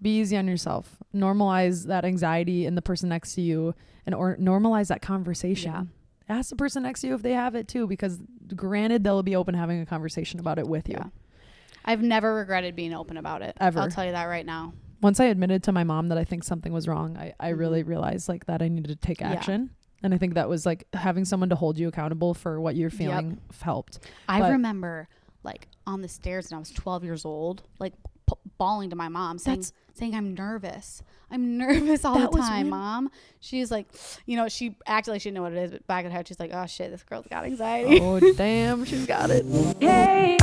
Be easy on yourself. Normalize that anxiety in the person next to you, or normalize that conversation. Yeah. Ask the person next to you if they have it too, because granted, they'll be open having a conversation about it with you. Yeah. I've never regretted being open about it. Ever. I'll tell you that right now. Once I admitted to my mom that I think something was wrong, I really realized like that I needed to take action. And I think that was like having someone to hold you accountable for what you're feeling helped. I remember like on the stairs when I was 12 years old, like bawling to my mom saying I'm nervous. I'm nervous all the time, Mom. She's like, you know, she acted like she didn't know what it is, but back in her head, she's like, oh shit, this girl's got anxiety. Oh, damn, she's got it. Yay.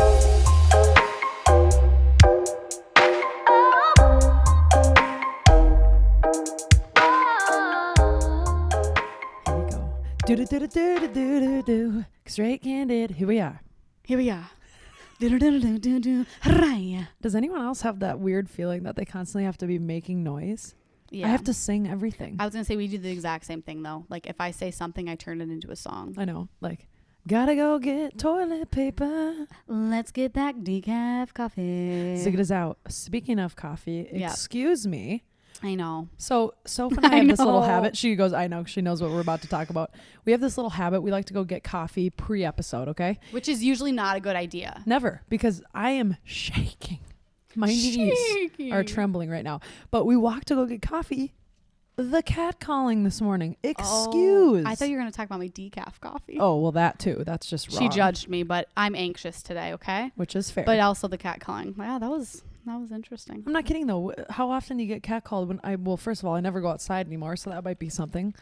Here we go. Do. Straight candid. Here we are. Does anyone else have that weird feeling that they constantly have to be making noise? Yeah. I have to sing everything. I was going to say we do the exact same thing though. Like if I say something, I turn it into a song. I know. Like, gotta go get toilet paper. Let's get that decaf coffee. Zig it is out. Speaking of coffee, excuse me. I know. So Soph and I have this little habit. She goes, I know. She knows what we're about to talk about. We have this little habit. We like to go get coffee pre-episode, okay? Which is usually not a good idea. Never, because I am shaking. My knees are trembling right now. But we walked to go get coffee. The cat calling this morning. Excuse. I thought you were going to talk about my decaf coffee. Oh, well, that too. That's just wrong. She judged me, but I'm anxious today, okay? Which is fair. But also the cat calling. Wow, that was interesting. I'm not kidding though. How often do you get catcalled? Well, first of all, I never go outside anymore, so that might be something.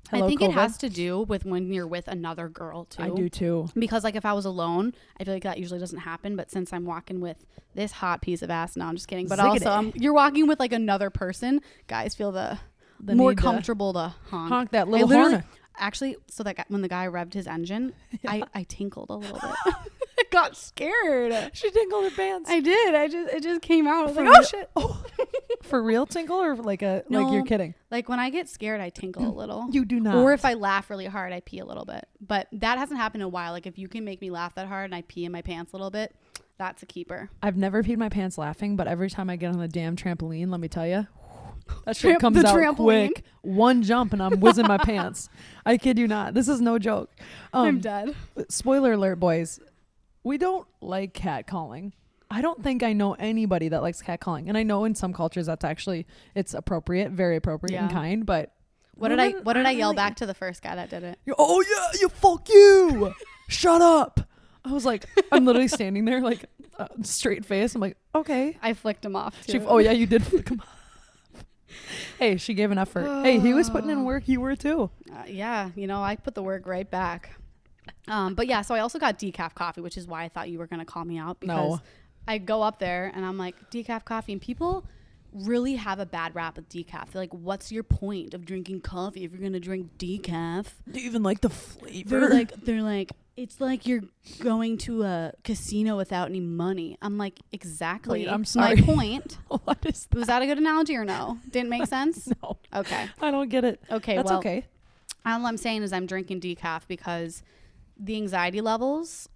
Hello, I think COVID. it has to do with when you're with another girl too. I do too. Because like if I was alone, I feel like that usually doesn't happen. But since I'm walking with this hot piece of ass, no, I'm just kidding. But also you're walking with like another person. Guys feel the more comfortable to honk that little horn. Actually, so that when the guy revved his engine, I tinkled a little bit. I got scared. She tinkled her pants. I did. It just came out. I was like, oh shit. Oh. For real tinkle or like like you're kidding? Like when I get scared, I tinkle a little. You do not. Or if I laugh really hard, I pee a little bit. But that hasn't happened in a while. Like if you can make me laugh that hard and I pee in my pants a little bit, that's a keeper. I've never peed my pants laughing, but every time I get on the damn trampoline, let me tell you, that shit comes out quick. One jump and I'm whizzing my pants. I kid you not. This is no joke. I'm dead. Spoiler alert, boys. We don't like catcalling. I don't think I know anybody that likes catcalling. And I know in some cultures that's actually, it's appropriate, very appropriate and kind, but what did I yell back to the first guy that did it? Oh yeah, you fuck you. Shut up. I was like, I'm literally standing there like straight face. I'm like, okay. I flicked him off too. Oh yeah, you did flick him off. Hey, she gave an effort. Hey, he was putting in work. You were too. Yeah, you know, I put the work right back. But yeah, so I also got decaf coffee, which is why I thought you were going to call me out because I go up there and I'm like, decaf coffee, and people really have a bad rap with decaf. They're like, what's your point of drinking coffee if you're going to drink decaf? Do you even like the flavor? They're like, it's like you're going to a casino without any money. I'm like, exactly. Wait, I'm sorry. My point. What is that? Was that a good analogy or no? Didn't make sense? No. Okay. I don't get it. Okay. That's well, okay. All I'm saying is I'm drinking decaf because the anxiety levels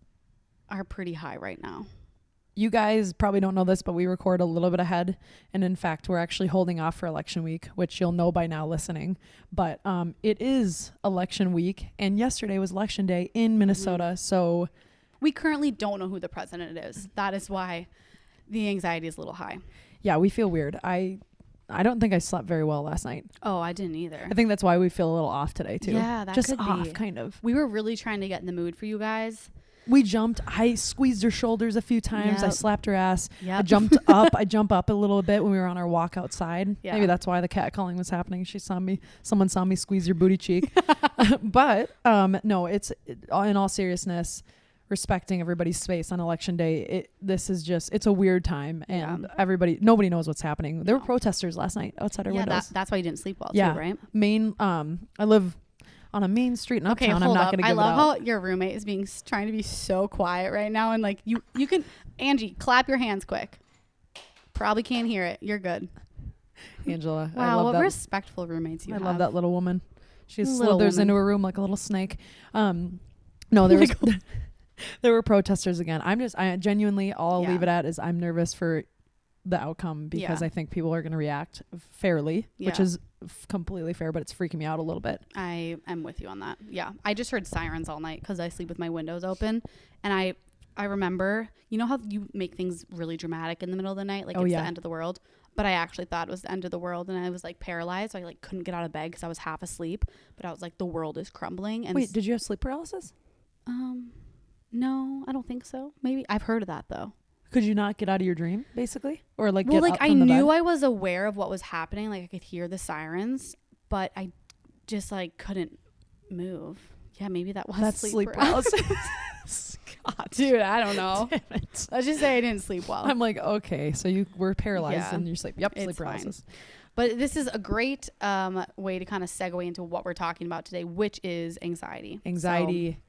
are pretty high right now. You guys probably don't know this, but we record a little bit ahead. And in fact, we're actually holding off for election week, which you'll know by now listening. But it is election week. And yesterday was election day in Minnesota. Mm-hmm. So we currently don't know who the president is. That is why the anxiety is a little high. Yeah, we feel weird. I don't think I slept very well last night. Oh, I didn't either. I think that's why we feel a little off today too. Yeah, that just could off be. Kind of. We were really trying to get in the mood for you guys. We jumped. I squeezed her shoulders a few times. Yep. I slapped her ass. Yep. I jumped up. I jump up a little bit when we were on our walk outside. Yeah. Maybe that's why the catcalling was happening. Someone saw me squeeze your booty cheek. But no, it's in all seriousness, respecting everybody's space on election day. It's a weird time, and nobody knows what's happening. There were protesters last night outside our windows. That's why you didn't sleep well too, right? I live on a main street in Uptown. I'm not going to give it out. I love how your roommate is trying to be so quiet right now, and like you can, Angie, clap your hands quick. Probably can't hear it. You're good. Angela. Wow, I love what that. respectful roommates you have. I love that little woman. She slithers into her room like a little snake. No, there were protesters again. I genuinely, all I'll leave it at is I'm nervous for the outcome because Yeah. I think people are going to react fairly, which Yeah. is completely fair, but it's freaking me out a little bit. I am with you on that. Yeah. I just heard sirens all night because I sleep with my windows open. And I remember, you know how you make things really dramatic in the middle of the night? Like it's the end of the world. But I actually thought it was the end of the world, and I was like paralyzed. So I like couldn't get out of bed because I was half asleep. But I was like, the world is crumbling. And Wait, did you have sleep paralysis? No, I don't think so. Maybe I've heard of that though. Could you not get out of your dream, basically, or like Well, get like up I from the knew bed? I was aware of what was happening. Like I could hear the sirens, but I just like couldn't move. Yeah, maybe that was That's sleep paralysis. God, Dude, I don't know. damn it. Let's just say I didn't sleep well. I'm like, okay, so you were paralyzed Yeah. in your sleep. Yep, It's sleep paralysis. But this is a great way to kind of segue into what we're talking about today, which is anxiety. Anxiety,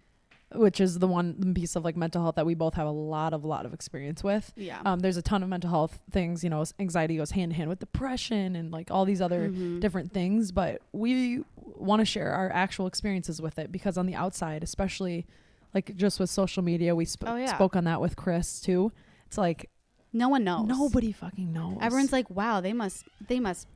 which is the one piece of like mental health that we both have a lot of experience with. So, yeah. There's a ton of mental health things, you know, anxiety goes hand in hand with depression and like all these other different things, but we want to share our actual experiences with it because on the outside, especially like just with social media, we spoke on that with Chris too. It's like No one knows. nobody fucking knows. Everyone's like, wow, they must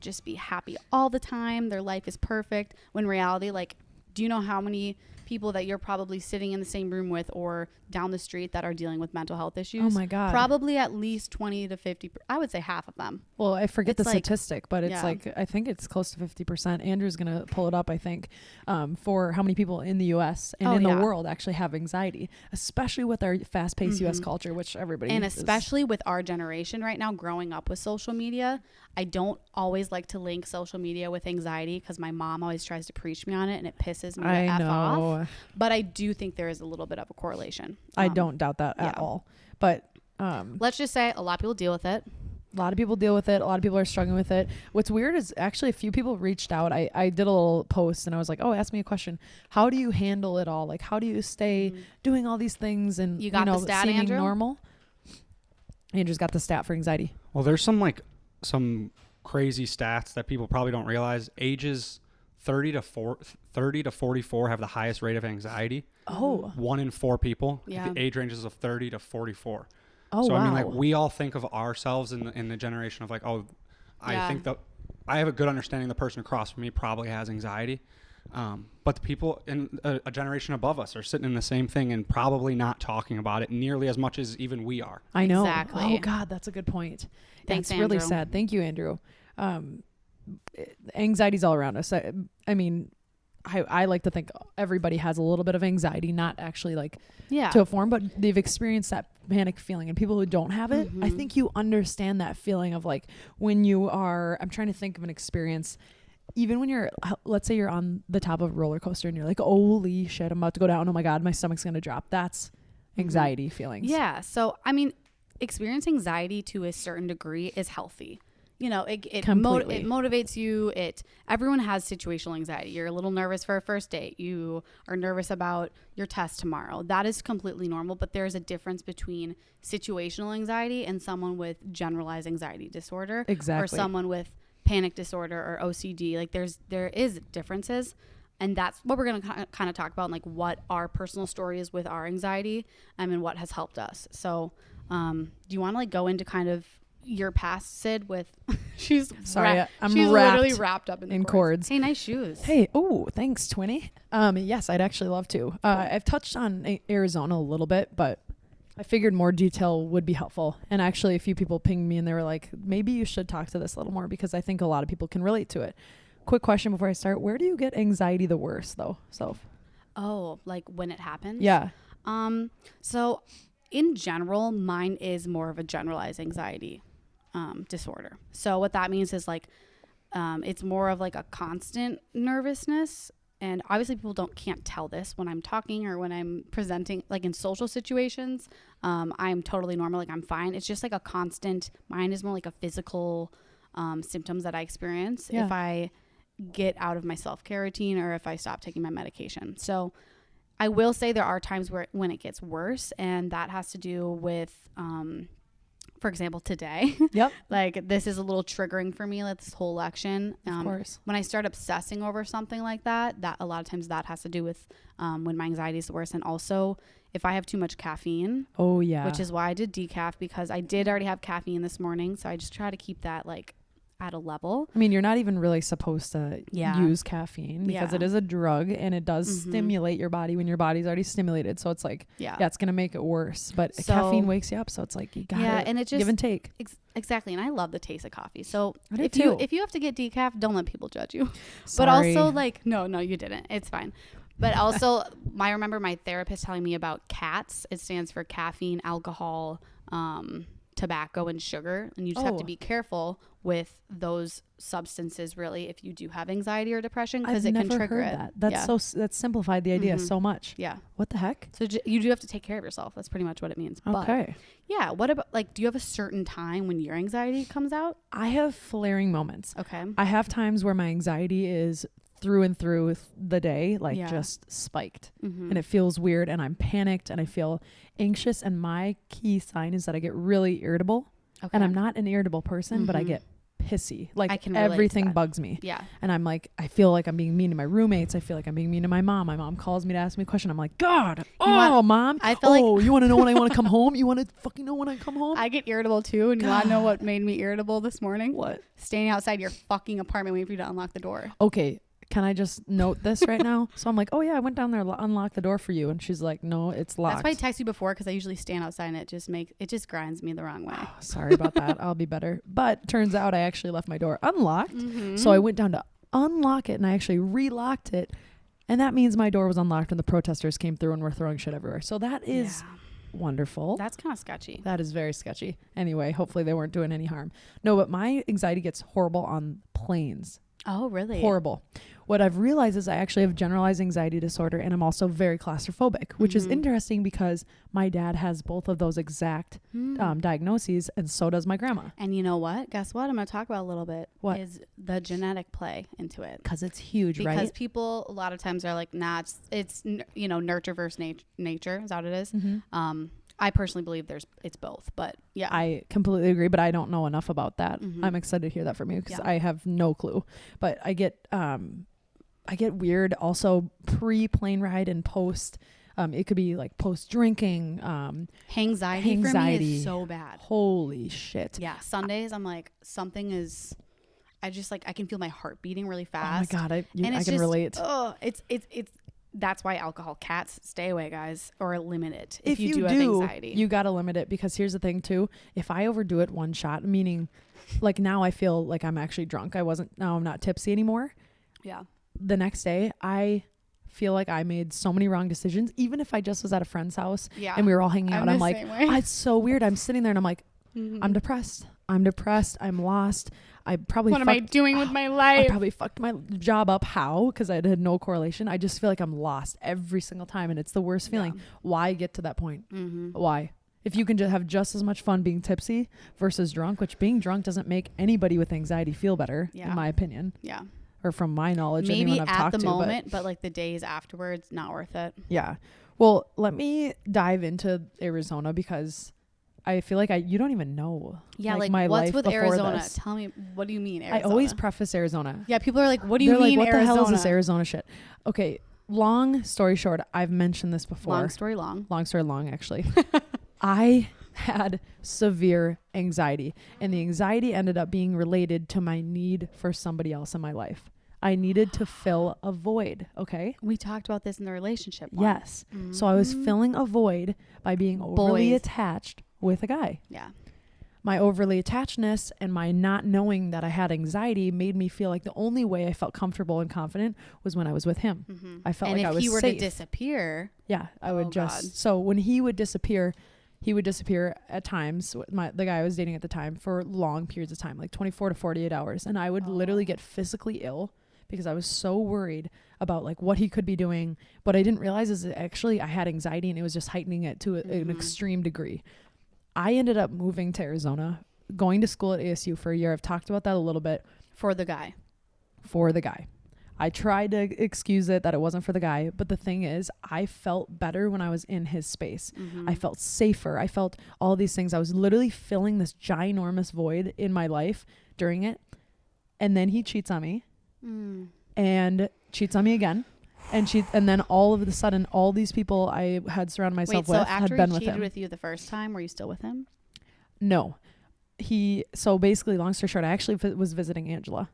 just be happy all the time. Their life is perfect. When in reality, like, do you know how many people that you're probably sitting in the same room with or down the street that are dealing with mental health issues? Oh my God. Probably at least 20 to 50. I would say half of them. Well, I forget It's the like- statistic, but it's like, I think it's close to 50%. Andrew's going to pull it up, I think, for how many people in the U.S. and the world actually have anxiety, especially with our fast-paced U.S. culture, which everybody And especially with our generation right now, growing up with social media, I don't always like to link social media with anxiety because my mom always tries to preach me on it and it pisses me the F off. But I do think there is a little bit of a correlation. I don't doubt that at all. But let's just say a lot of people deal with it. a lot of people deal with it. A lot of people are struggling with it. What's weird is actually a few people reached out. I did a little post and I was like, oh, ask me a question. How do you handle it all? Like, how do you stay doing all these things and You got the stat, seeming Andrew? normal? Andrew's got the stat for anxiety. Well, there's some crazy stats that people probably don't realize. Ages 30 to 44 have the highest rate of anxiety. Oh. 1 in 4 people. Yeah. The age ranges of 30 to 44. Oh, so wow. I mean, like, we all think of ourselves in the generation of like, oh, I think that I have a good understanding the person across from me probably has anxiety. But the people in a generation above us are sitting in the same thing and probably not talking about it nearly as much as even we are. I know. Exactly. Oh God, that's a good point. Thanks, That's really Andrew. sad. Thank you, Andrew. Anxiety's all around us. I mean, I like to think everybody has a little bit of anxiety, not actually like to a form, but they've experienced that panic feeling. And people who don't have it, I think you understand that feeling of like when you are, I'm trying to think of an experience, even when you're, let's say you're on the top of a roller coaster and you're like, holy shit, I'm about to go down. Oh my God, my stomach's going to drop. That's anxiety feelings. Yeah. So, I mean, experiencing anxiety to a certain degree is healthy. You know, it motivates you. Everyone has situational anxiety. You're a little nervous for a first date. You are nervous about your test tomorrow. That is completely normal, but there's a difference between situational anxiety and someone with generalized anxiety disorder. Exactly. Or someone with panic disorder or OCD. Like there is differences. And that's what we're going to kind of talk about, like what our personal story is with our anxiety and what has helped us. So do you want to like go into kind of your past, Syd, with she's literally wrapped up in cords. Hey, nice shoes. Hey, oh, thanks, Twinny. Yes, I'd actually love to. Cool. I've touched on Arizona a little bit, but I figured more detail would be helpful. And actually a few people pinged me and they were like, maybe you should talk to this a little more because I think a lot of people can relate to it. Quick question before I start. Where do you get anxiety the worst though, Soph? Oh, like when it happens? Yeah. So in general, mine is more of a generalized anxiety disorder. So what that means is like it's more of like a constant nervousness. And obviously people can't tell this when I'm talking or when I'm presenting, like in social situations. I'm totally normal. Like I'm fine. It's just like a constant, mine is more like a physical symptoms that I experience if I get out of my self-care routine or if I stop taking my medication. So I will say there are times when it gets worse, and that has to do with for example, today. Yep. Like this is a little triggering for me, like this whole election. Of course. When I start obsessing over something like that a lot of times that has to do with when my anxiety is the worst. And also if I have too much caffeine. Oh yeah. Which is why I did decaf, because I did already have caffeine this morning. So I just try to keep that like at a level. I mean, you're not even really supposed to use caffeine because it is a drug and it does stimulate your body when your body's already stimulated. So it's like, it's going to make it worse. But caffeine wakes you up. So it's like, you got to and it just, give and take. Exactly. And I love the taste of coffee. So if you have to get decaf, don't let people judge you. Sorry. But also like, no, you didn't. It's fine. But also I remember my therapist telling me about CATS. It stands for caffeine, alcohol, tobacco, and sugar. And you just have to be careful with those substances, really, if you do have anxiety or depression, because it can trigger it. That's simplified the idea so much. Yeah. What the heck? So you do have to take care of yourself. That's pretty much what it means. Okay. But yeah. What about, like, do you have a certain time when your anxiety comes out? I have flaring moments. Okay. I have times where my anxiety is through and through the day, like just spiked, and it feels weird, and I'm panicked, and I feel anxious, and my key sign is that I get really irritable. And I'm not an irritable person, but I get pissy. Like everything bugs me. Yeah. And I'm like, I feel like I'm being mean to my roommates. I feel like I'm being mean to my mom. My mom calls me to ask me a question. I'm like, God, mom. I feel like you want to know when I want to come home? You want to fucking know when I come home? I get irritable too. And you want to know what made me irritable this morning? What? Standing outside your fucking apartment waiting for you to unlock the door. Okay. Can I just note this right now? So I'm like, oh yeah, I went down there, unlocked the door for you. And she's like, no, it's locked. That's why I text you before, because I usually stand outside and it just grinds me the wrong way. Sorry about that. I'll be better. But turns out I actually left my door unlocked. So I went down to unlock it and I actually relocked it. And that means my door was unlocked when the protesters came through and were throwing shit everywhere. So that is wonderful. That's kind of sketchy. That is very sketchy. Anyway, hopefully they weren't doing any harm. No, but my anxiety gets horrible on planes. Oh, really? Horrible. What I've realized is I actually have generalized anxiety disorder, and I'm also very claustrophobic, which is interesting because my dad has both of those exact diagnoses, and so does my grandma. And you know what? Guess what? I'm going to talk about a little bit. What? Is the genetic play into it. Because it's huge, right? Because people a lot of times are like, nah, it's nurture versus nature. Is that what it is? I personally believe it's both, but yeah. I completely agree, but I don't know enough about that. I'm excited to hear that from you because I have no clue. But I get weird also pre-plane ride and post. It could be like post drinking. Anxiety for me is so bad. Holy shit. Yeah. Sundays, I'm like, I can feel my heart beating really fast. Oh my God. I can relate. Oh, it's that's why alcohol, CATS, stay away, guys, or limit it. If you do have anxiety, you got to limit it, because here's the thing too. If I overdo it one shot, meaning like now I feel like I'm actually drunk. Now I'm not tipsy anymore. Yeah. The next day I feel like I made so many wrong decisions, even if I just was at a friend's house and we were all hanging out. I'm like, it's so weird. I'm sitting there and I'm like, I'm depressed. I'm lost. What am I doing with my life? I probably fucked my job up. How? Because I had no correlation. I just feel like I'm lost every single time, and it's the worst feeling. Yeah. Why get to that point? Why? If you can just have just as much fun being tipsy versus drunk, which being drunk doesn't make anybody with anxiety feel better, in my opinion. Yeah. Or from my knowledge, maybe at the moment, but like the days afterwards, not worth it. Yeah. Well, let me dive into Arizona, because I feel like you don't even know. Yeah, like my what's life with Arizona? This. Tell me, what do you mean Arizona? I always preface Arizona. Yeah, people are like, what do you mean like, what Arizona? the hell is this Arizona shit? Okay, long story short, I've mentioned this before. Long story long. Long story long, actually. I had severe anxiety, and the anxiety ended up being related to my need for somebody else in my life. I needed to fill a void, okay? We talked about this in the relationship one. Yes. So I was filling a void by being overly attached with a guy. Yeah. My overly attachedness and my not knowing that I had anxiety made me feel like the only way I felt comfortable and confident was when I was with him. I felt like I was safe. And if he were to disappear. Yeah, I would just. So when he would disappear at times, the guy I was dating at the time, for long periods of time, like 24 to 48 hours. And I would literally get physically ill because I was so worried about like what he could be doing. What I didn't realize is that actually I had anxiety, and it was just heightening it to an extreme degree. I ended up moving to Arizona, going to school at ASU for a year. I've talked about that a little bit. For the guy. I tried to excuse it that it wasn't for the guy, but the thing is, I felt better when I was in his space. I felt safer. I felt all these things. I was literally filling this ginormous void in my life during it. And then he cheats on me and cheats on me again. And then all of a sudden, all these people I had surrounded myself with had been with him. After he cheated with you the first time, were you still with him? No. So basically, long story short, I actually was visiting Angela.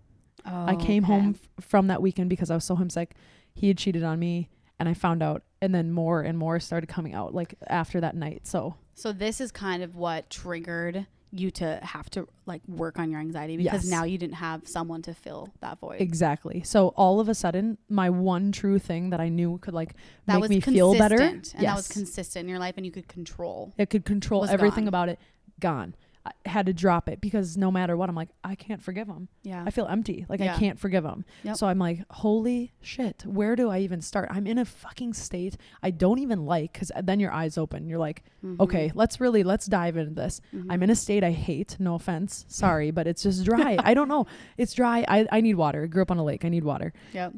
Oh, I came home from that weekend because I was so homesick. He had cheated on me, and I found out, and then more and more started coming out like after that night. So this is kind of what triggered you to have to like work on your anxiety, because now you didn't have someone to fill that void. Exactly. So all of a sudden, my one true thing that I knew could like make me feel better, and that was consistent in your life, and you could control. It could control everything about it. Gone. I had to drop it because no matter what, I'm like, I can't forgive him. Yeah. I feel empty. Like I can't forgive him. Yep. So I'm like, holy shit, where do I even start? I'm in a fucking state I don't even like, because then your eyes open. You're like, okay, let's dive into this. I'm in a state I hate. No offense. Sorry, but it's just dry. I don't know. It's dry. I need water. I grew up on a lake. I need water. Yep.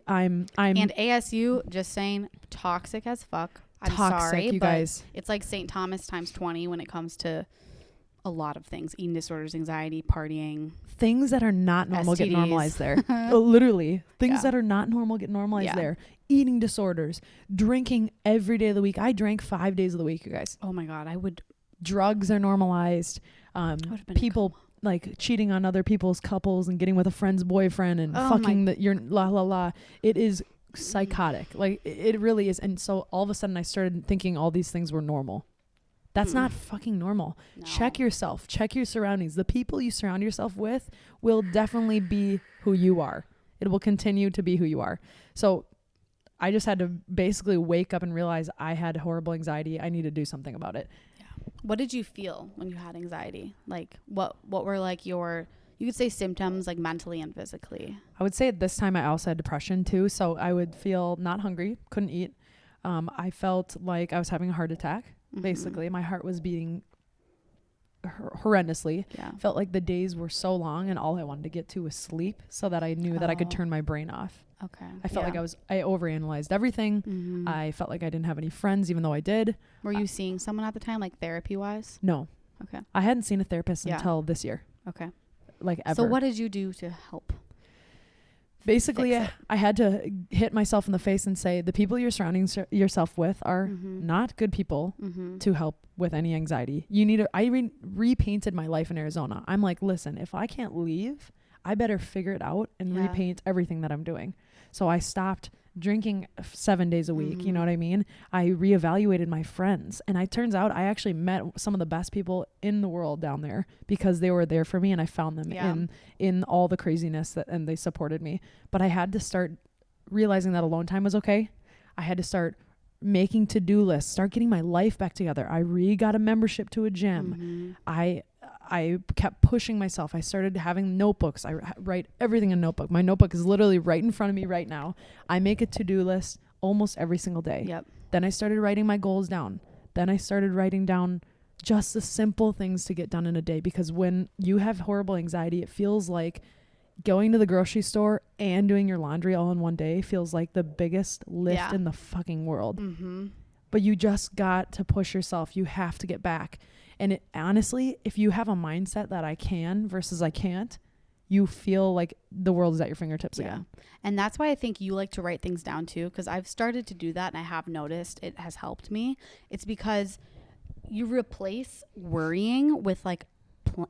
I'm and ASU, just saying, toxic as fuck. I'm sorry, you guys. It's like St. Thomas times 20 when it comes to a lot of things: eating disorders, anxiety, partying, things that are not normal STDs. get normalized there. Literally things that are not normal get normalized there. Eating disorders, drinking every day of the week. I drank 5 days of the week, you guys. Oh my God. Drugs are normalized. People like cheating on other people's couples and getting with a friend's boyfriend and fucking you're la la la. It is psychotic. Like it really is. And so all of a sudden I started thinking all these things were normal. That's not fucking normal. No. Check yourself. Check your surroundings. The people you surround yourself with will definitely be who you are. It will continue to be who you are. So I just had to basically wake up and realize I had horrible anxiety. I need to do something about it. Yeah. What did you feel when you had anxiety? Like what were like you could say symptoms, like mentally and physically? I would say at this time I also had depression too. So I would feel not hungry, couldn't eat. I felt like I was having a heart attack. Basically, my heart was beating horrendously. Yeah. Felt like the days were so long and all I wanted to get to was sleep, so that I knew that I could turn my brain off. Okay. I felt like I overanalyzed everything. I felt like I didn't have any friends, even though I did. Were you seeing someone at the time, like therapy wise? No. Okay. I hadn't seen a therapist until this year. Okay. Like ever. So what did you do to help? Basically, I had to hit myself in the face and say, the people you're surrounding yourself with are not good people to help with any anxiety. You need to, I repainted my life in Arizona. I'm like, listen, if I can't leave, I better figure it out and repaint everything that I'm doing. So I stopped drinking 7 days a week. You know what I mean? I reevaluated my friends, and it turns out I actually met some of the best people in the world down there because they were there for me, and I found them in all the craziness and they supported me. But I had to start realizing that alone time was okay. I had to start making to-do lists, start getting my life back together. I got a membership to a gym. I kept pushing myself. I started having notebooks. I write everything in a notebook. My notebook is literally right in front of me right now. I make a to-do list almost every single day. Yep. Then I started writing my goals down. Then I started writing down just the simple things to get done in a day, because when you have horrible anxiety, it feels like going to the grocery store and doing your laundry all in one day feels like the biggest lift in the fucking world. But you just got to push yourself. You have to get back. And honestly, if you have a mindset that I can versus I can't, you feel like the world is at your fingertips again. And that's why I think you like to write things down too, because I've started to do that and I have noticed it has helped me. It's because you replace worrying with like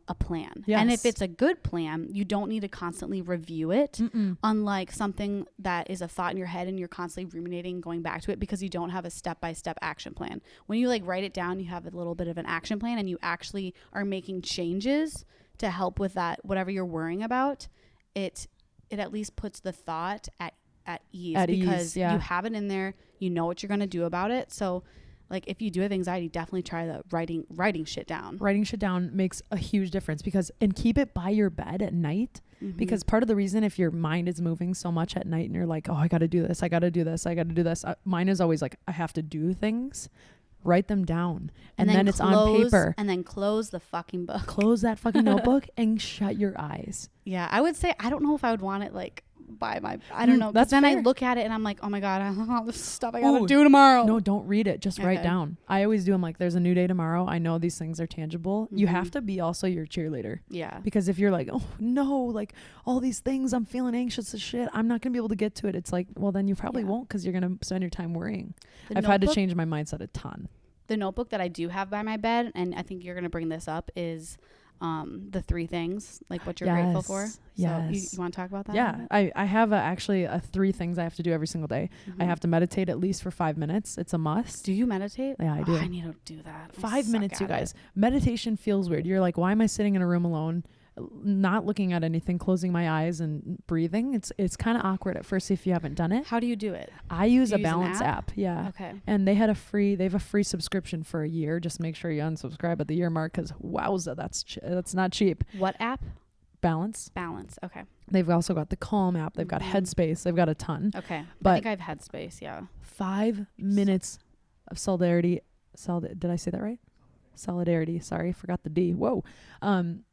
a plan. Yes. And if it's a good plan, you don't need to constantly review it. Unlike something that is a thought in your head and you're constantly ruminating, going back to it because you don't have a step-by-step action plan. When you like write it down, you have a little bit of an action plan and you actually are making changes to help with that, whatever you're worrying about. It at least puts the thought at ease because you have it in there, you know what you're going to do about it. So like if you do have anxiety, definitely try the writing shit down. Writing shit down makes a huge difference and keep it by your bed at night. Because part of the reason, if your mind is moving so much at night and you're like, oh, I got to do this, I got to do this, I got to do this. Mine is always like, I have to do things. Write them down. And then it's on paper. And then close the fucking book. Close that fucking notebook and shut your eyes. Yeah. I would say, I don't know if I would want it like buy my, I don't know. That's then fair. I look at it and I'm like, oh my God, I have all this stuff I got to do tomorrow. No, don't read it. Just write Okay. down. I always do. I'm like, there's a new day tomorrow. I know these things are tangible. You have to be also your cheerleader. Yeah. Because if you're like, oh no, like all these things, I'm feeling anxious as shit, I'm not going to be able to get to it. It's like, well, then you probably won't, because you're going to spend your time worrying. I've had to change my mindset a ton. The notebook that I do have by my bed, and I think you're going to bring this up, is the 3 things, like what you're grateful for. So Yes. you want to talk about that? Yeah. I have actually 3 things I have to do every single day. I have to meditate at least for 5 minutes. It's a must. Do you meditate? Yeah, I do. I need to do that. 5 minutes, you guys. Meditation feels weird. You're like, why am I sitting in a room alone, not looking at anything, closing my eyes and breathing? It's kind of awkward at first if you haven't done it. How do you do it? I use a an Balance app? app. Yeah. Okay. And they have a free subscription for a year. Just make sure you unsubscribe at the year mark, because wowza, that's not cheap. What app? Balance. Okay. They've also got the Calm app. They've got Headspace. They've got a ton. Okay. But I think I have Headspace. Yeah. 5 minutes of solidarity. Did I say that right? Solidarity. Sorry, forgot the D. Whoa. And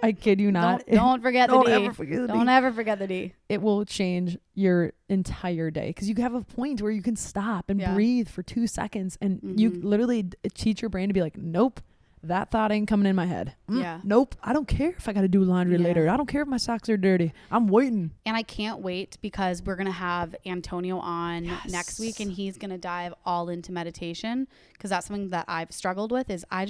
I kid you not. Don't forget the D. Ever forget the D. Don't ever forget the D. It will change your entire day, because you have a point where you can stop and breathe for 2 seconds, and you literally teach your brain to be like, nope, that thought ain't coming in my head. Nope. I don't care if I got to do laundry later. I don't care if my socks are dirty. I'm waiting. And I can't wait, because we're going to have Antonio on next week, and he's going to dive all into meditation, because that's something that I've struggled with. Is I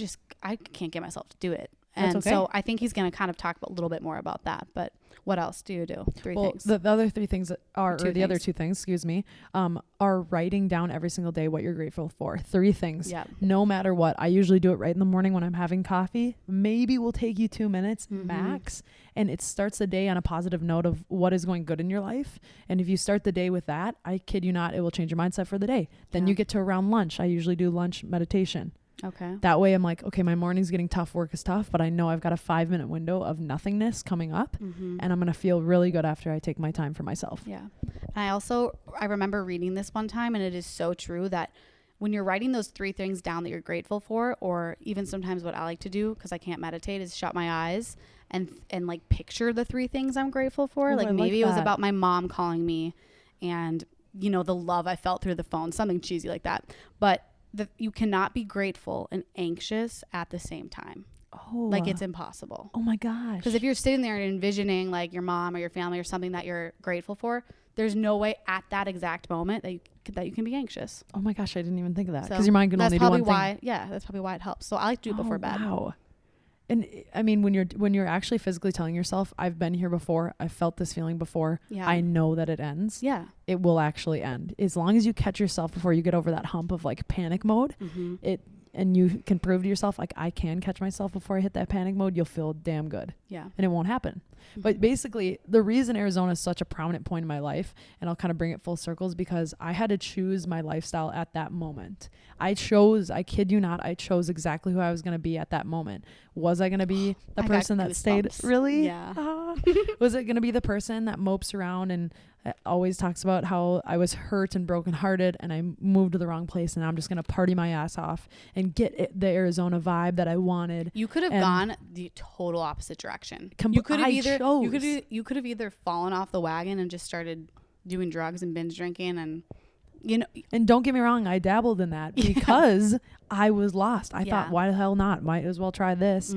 can't get myself to do it. And so I think he's going to kind of talk a little bit more about that. But what else do you do? 3 things. The other 3 things other 2 things, excuse me, are writing down every single day what you're grateful for. 3 things. Yeah. No matter what. I usually do it right in the morning when I'm having coffee. Maybe will take you 2 minutes max. And it starts the day on a positive note of what is going good in your life. And if you start the day with that, I kid you not, it will change your mindset for the day. Then you get to around lunch. I usually do lunch meditation. Okay. That way I'm like, okay, my morning's getting tough, work is tough, but I know I've got a 5-minute window of nothingness coming up, and I'm going to feel really good after I take my time for myself. Yeah. And I remember reading this one time, and it is so true that when you're writing those 3 things down that you're grateful for, or even sometimes what I like to do, because I can't meditate, is shut my eyes and like picture the 3 things I'm grateful for. Like maybe it was about my mom calling me, and the love I felt through the phone, something cheesy like that. But you cannot be grateful and anxious at the same time. Oh, like it's impossible. Oh my gosh. Because if you're sitting there and envisioning like your mom or your family or something that you're grateful for, there's no way at that exact moment that you can be anxious. Oh my gosh, I didn't even think of that, because your mind can only do one thing. Yeah, that's probably why it helps. So I like to do it before bed. Wow. And I mean, when you're actually physically telling yourself, I've been here before, I've felt this feeling before, I know that it ends. Yeah. It will actually end. As long as you catch yourself before you get over that hump of like panic mode, and you can prove to yourself, like, I can catch myself before I hit that panic mode, you'll feel damn good. Yeah. And it won't happen. But basically, the reason Arizona is such a prominent point in my life, and I'll kind of bring it full circle, is because I had to choose my lifestyle at that moment. I kid you not, I chose exactly who I was going to be at that moment. Was I going to be the person that stayed? Really? Yeah. Was it going to be the person that mopes around and always talks about how I was hurt and brokenhearted and I moved to the wrong place and I'm just going to party my ass off and get the Arizona vibe that I wanted? You could have gone the total opposite direction. You could have either fallen off the wagon and just started doing drugs and binge drinking, and and don't get me wrong, I dabbled in that because I was lost. I thought, why the hell not? Might as well try this.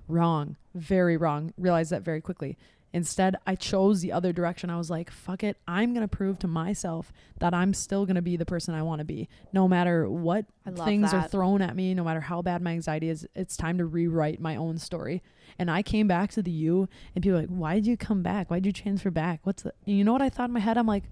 Wrong. Very wrong. Realized that very quickly. Instead, I chose the other direction. I was like, fuck it. I'm going to prove to myself that I'm still going to be the person I want to be. No matter what things are thrown at me, no matter how bad my anxiety is, it's time to rewrite my own story. And I came back to the U, and people were like, why did you come back? Why did you transfer back? You know what I thought in my head? I'm like,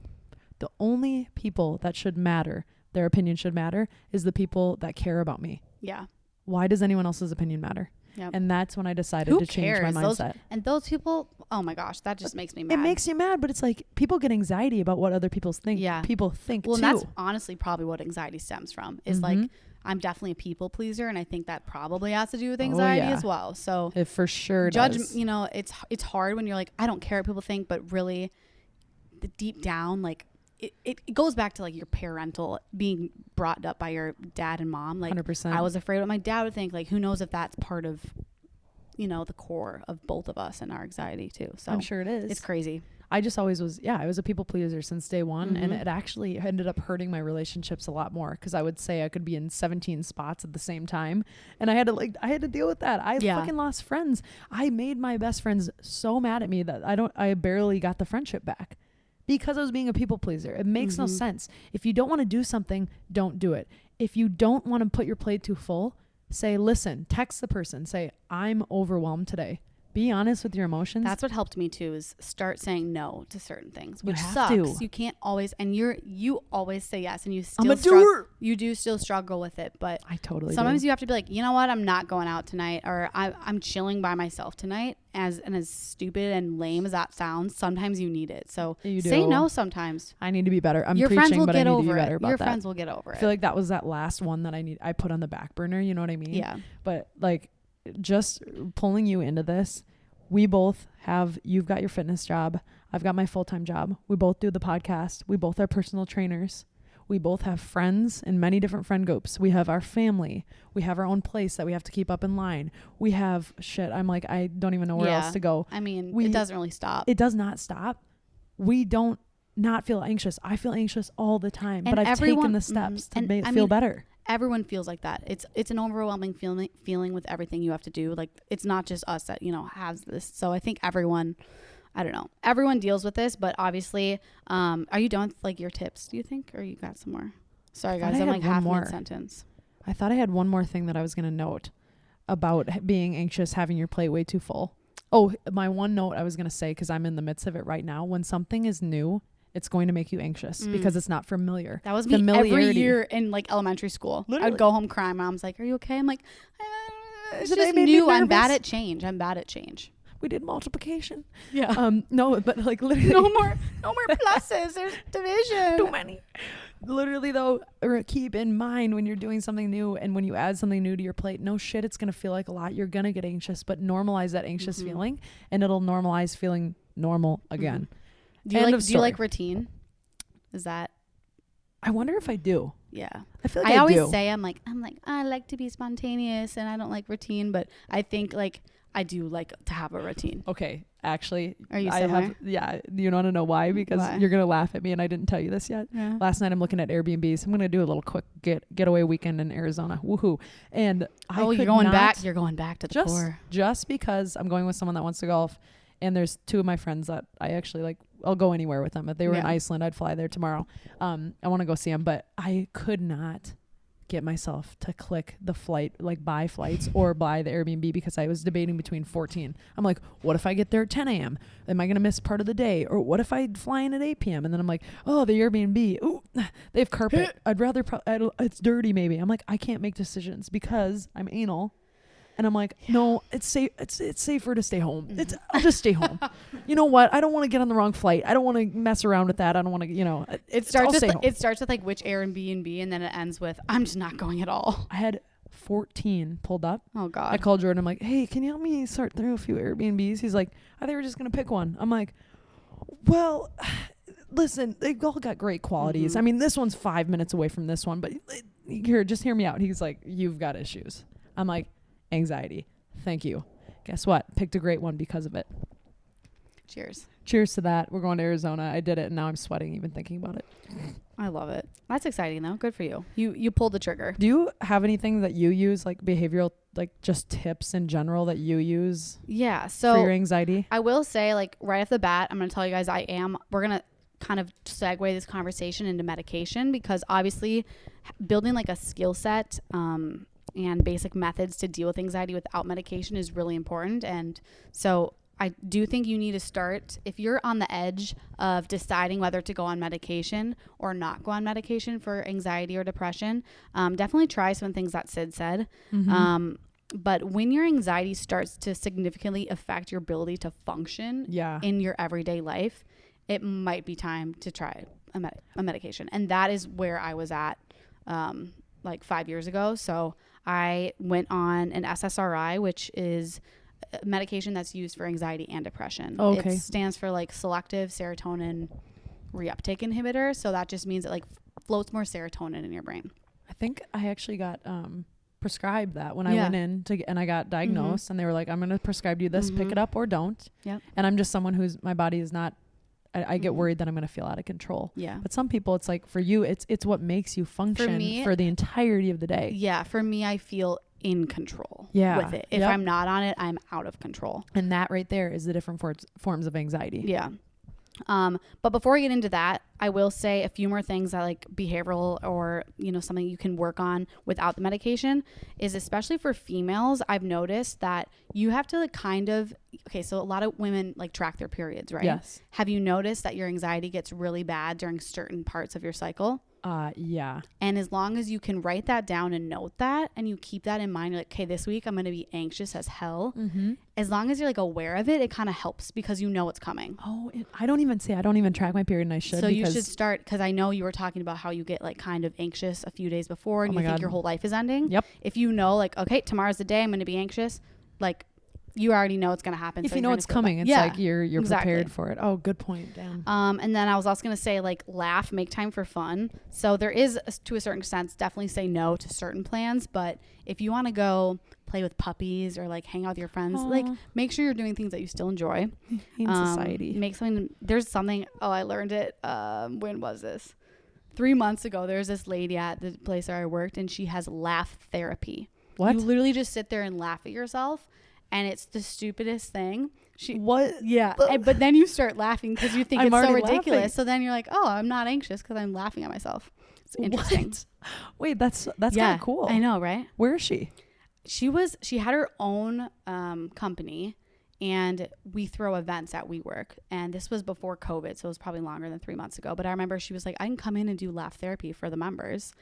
the only people that should matter, their opinion should matter, is the people that care about me. Yeah. Why does anyone else's opinion matter? Yep. And that's when I decided to change my mindset. Those people, oh my gosh, that just makes me mad. It makes you mad, but it's like people get anxiety about what other people think. Yeah. People think too. Well, and that's honestly probably what anxiety stems from. Is like, I'm definitely a people pleaser, and I think that probably has to do with anxiety as well. So it for sure does. It's hard when you're like, I don't care what people think, but really, deep down, like, it goes back to like your parental being brought up by your dad and mom. Like 100%. I was afraid what my dad would think. Like, who knows if that's part of, the core of both of us and our anxiety too. So I'm sure it is. It's crazy. I just always was, I was a people pleaser since day one. And Mhm. it actually ended up hurting my relationships a lot more because I would say I could be in 17 spots at the same time. And I had to deal with that. I fucking lost friends. I made my best friends so mad at me that I barely got the friendship back because I was being a people pleaser. It makes no sense. If you don't want to do something, don't do it. If you don't want to put your plate too full, say, listen, text the person, say, I'm overwhelmed today. Be honest with your emotions. That's what helped me too, is start saying no to certain things, You which have sucks. to. You can't always, and you always say yes, and you I'm a still doer. you do still struggle with it, but I totally sometimes do. you have to be like, you know what, I'm not going out tonight, or I'm chilling by myself tonight. As stupid and lame as that sounds, sometimes you need it. So You say do. no sometimes. I need to be better. I'm Your friends preaching, will but I get need to be over better it. about Your that. friends will get over I it. feel like that was that last one that I put on the back burner. You know what I mean? Yeah. But like, just pulling you into this, you've got your fitness job. I've got my full-time job. We both do the podcast. We both are personal trainers. We both have friends in many different friend groups. We have our family. We have our own place that we have to keep up in line. We have shit. I'm like, I don't even know where else to go. I mean, it doesn't really stop. It does not stop. We don't not feel anxious. I feel anxious all the time, And but I've taken the steps to feel better. Everyone feels like that. It's an overwhelming feeling with everything you have to do. Like, it's not just us that, has this. So I think everyone deals with this, but obviously, are you done with like your tips, do you think? Or you got some more? Sorry guys, I'm like half mid-sentence. I thought I had one more thing that I was going to note about being anxious, having your plate way too full. Oh, my one note I was going to say, because I'm in the midst of it right now. When something is new, it's going to make you anxious because it's not familiar. That was me every year in like elementary school. Literally. I'd go home crying. Mom's like, "Are you okay?" I'm like, "It's Today just made me new. I'm bad nervous. at change." We did multiplication. Yeah. No, but like literally no more pluses. There's division. Too many. Literally though, or keep in mind when you're doing something new and when you add something new to your plate, no shit, it's going to feel like a lot. You're going to get anxious, but normalize that anxious feeling and it'll normalize feeling normal again. Do you like routine? Is that? I wonder if I do. Yeah. I feel like I always do. say I'm like I like to be spontaneous and I don't like routine, but I think like I do like to have a routine. Okay, actually, are you similar? Yeah. You want to know why? Because you're gonna laugh at me, and I didn't tell you this yet. Yeah. Last night I'm looking at Airbnbs. I'm gonna do a little quick getaway weekend in Arizona. Woohoo! And you're going back. You're going back to the core. Just because I'm going with someone that wants to golf, and there's two of my friends that I actually like. I'll go anywhere with them. If they were in Iceland, I'd fly there tomorrow. I want to go see them, but I could not get myself to click the flight, like buy flights or buy the Airbnb, because I was debating between 14. I'm like, what if I get there at 10 a.m.? Am I going to miss part of the day? Or what if I fly in at 8 p.m.? And then I'm like, oh, the Airbnb, ooh, they have carpet. I'd rather, it's dirty maybe. I'm like, I can't make decisions because I'm anal. And I'm like, no, it's safe. It's safer to stay home. I'll just stay home. You know what? I don't want to get on the wrong flight. I don't want to mess around with that. I don't want to, it starts with like which Airbnb, and then it ends with I'm just not going at all. I had 14 pulled up. Oh God. I called Jordan. I'm like, hey, can you help me sort through a few Airbnbs? He's like, I think we're just going to pick one. I'm like, well, listen, they've all got great qualities. Mm-hmm. I mean, this one's 5 minutes away from this one, but here, just hear me out. He's like, you've got issues. I'm like, anxiety. Thank you. Guess what? Picked a great one because of it. Cheers. Cheers to that. We're going to Arizona. I did it, and now I'm sweating even thinking about it. I love it. That's exciting though. Good for you. You pulled the trigger. Do you have anything that you use, like behavioral, like just tips in general that you use? Yeah. So for your anxiety? I will say, like right off the bat, I'm going to tell you guys we're going to kind of segue this conversation into medication, because obviously building like a skill set, and basic methods to deal with anxiety without medication is really important. And so I do think you need to start, if you're on the edge of deciding whether to go on medication or not go on medication for anxiety or depression, definitely try some things that Syd said. Mm-hmm. But when your anxiety starts to significantly affect your ability to function in your everyday life, it might be time to try a medication. And that is where I was at like 5 years ago. So I went on an SSRI, which is a medication that's used for anxiety and depression. Oh, okay. It stands for like selective serotonin reuptake inhibitor. So that just means it like floats more serotonin in your brain. I think I actually got prescribed that when I went in and I got diagnosed, and they were like, I'm going to prescribe you this, pick it up or don't. Yep. And I'm just someone my body is not I get worried that I'm going to feel out of control. Yeah. But some people, it's like, for you, it's what makes you function for the entirety of the day. Yeah. For me, I feel in control with it. If I'm not on it, I'm out of control. And that right there is the different forms of anxiety. Yeah. But before I get into that, I will say a few more things that like behavioral or, you know, something you can work on without the medication is, especially for females, I've noticed that you have to like kind of, okay, so a lot of women like track their periods, right? Yes. Have you noticed that your anxiety gets really bad during certain parts of your cycle? Yeah. And as long as you can write that down and note that, and you keep that in mind, you're like, okay, this week I'm going to be anxious as hell. Mm-hmm. As long as you're like aware of it, it kind of helps because you know it's coming. Oh, I don't even track my period, and I should. So you should start, because I know you were talking about how you get like kind of anxious a few days before and you think your whole life is ending. Yep. If you know like, okay, tomorrow's the day I'm going to be anxious, like you already know it's going to happen. If so you know it's coming, it's like you're prepared for it. Oh, good point. Damn. And then I was also going to say like laugh, make time for fun. So there is to a certain extent, definitely say no to certain plans. But if you want to go play with puppies or like hang out with your friends, like make sure you're doing things that you still enjoy. In society. Make something. There's something. Oh, I learned it. When was this? 3 months ago. There's this lady at the place where I worked, and she has laugh therapy. What? You literally just sit there and laugh at yourself. And it's the stupidest thing. What? Yeah. But then you start laughing because you think it's so ridiculous. Laughing. So then you're like, oh, I'm not anxious because I'm laughing at myself. It's interesting. What? Wait, that's kind of cool. I know, right? Where is she? She had her own company, and we throw events at WeWork. And this was before COVID, so it was probably longer than 3 months ago. But I remember she was like, I can come in and do laugh therapy for the members.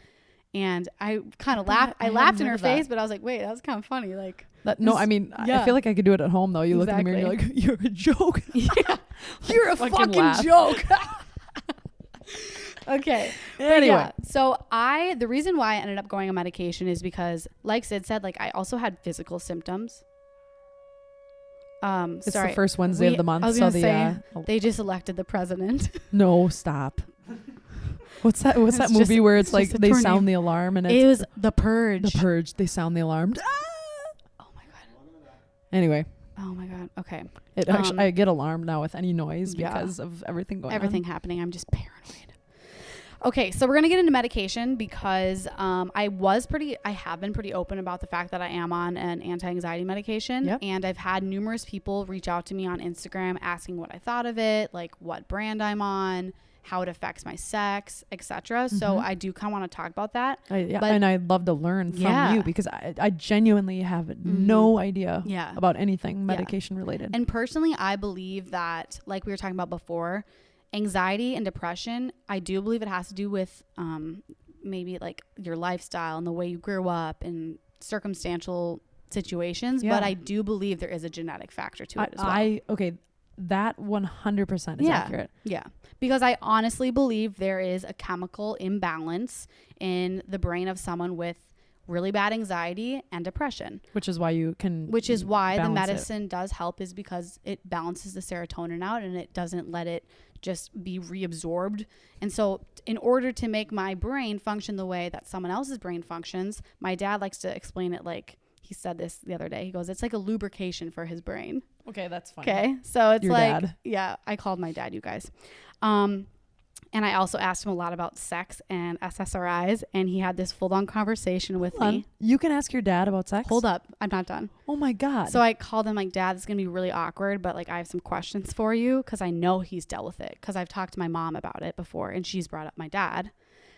And I kind of laughed. I laughed in her face, but I was like, wait, that was kind of funny. Like, no, I mean, I feel like I could do it at home though. You look in the mirror and you're like, you're a joke. Yeah. You're a fucking joke. Okay. Anyway. So the reason why I ended up going on medication is because, like Syd said, like I also had physical symptoms. It's the first Wednesday of the month. I was gonna say, they just elected the president. No, stop. What's that movie where it's like they sound the alarm and it was The Purge. The Purge. They sound the alarm. Oh my god. Anyway. Oh my god. Okay. It actually, I get alarmed now with any noise because of everything going on. Everything happening. I'm just paranoid. Okay, so we're gonna get into medication because I have been pretty open about the fact that I am on an anti-anxiety medication, and I've had numerous people reach out to me on Instagram asking what I thought of it, like what brand I'm on, how it affects my sex, etc. So I do kind of want to talk about that. And I'd love to learn from you because I genuinely have no idea about anything medication related. And personally, I believe that, like we were talking about before, anxiety and depression, I do believe it has to do with maybe like your lifestyle and the way you grew up and circumstantial situations. But I do believe there is a genetic factor to it as well. That 100% is accurate. Yeah. Because I honestly believe there is a chemical imbalance in the brain of someone with really bad anxiety and depression. Which is why the medicine does help, is because it balances the serotonin out and it doesn't let it just be reabsorbed. And so in order to make my brain function the way that someone else's brain functions, my dad likes to explain it like, he said this the other day. He goes, it's like a lubrication for his brain. Okay, that's fine. Okay, so it's Your like, dad. Yeah, I called my dad, you guys. And I also asked him a lot about sex and SSRIs, and he had this full-on conversation with me. You can ask your dad about sex? Hold up, I'm not done. Oh my God. So I called him like, Dad, this is going to be really awkward, but like I have some questions for you because I know he's dealt with it because I've talked to my mom about it before, and she's brought up my dad.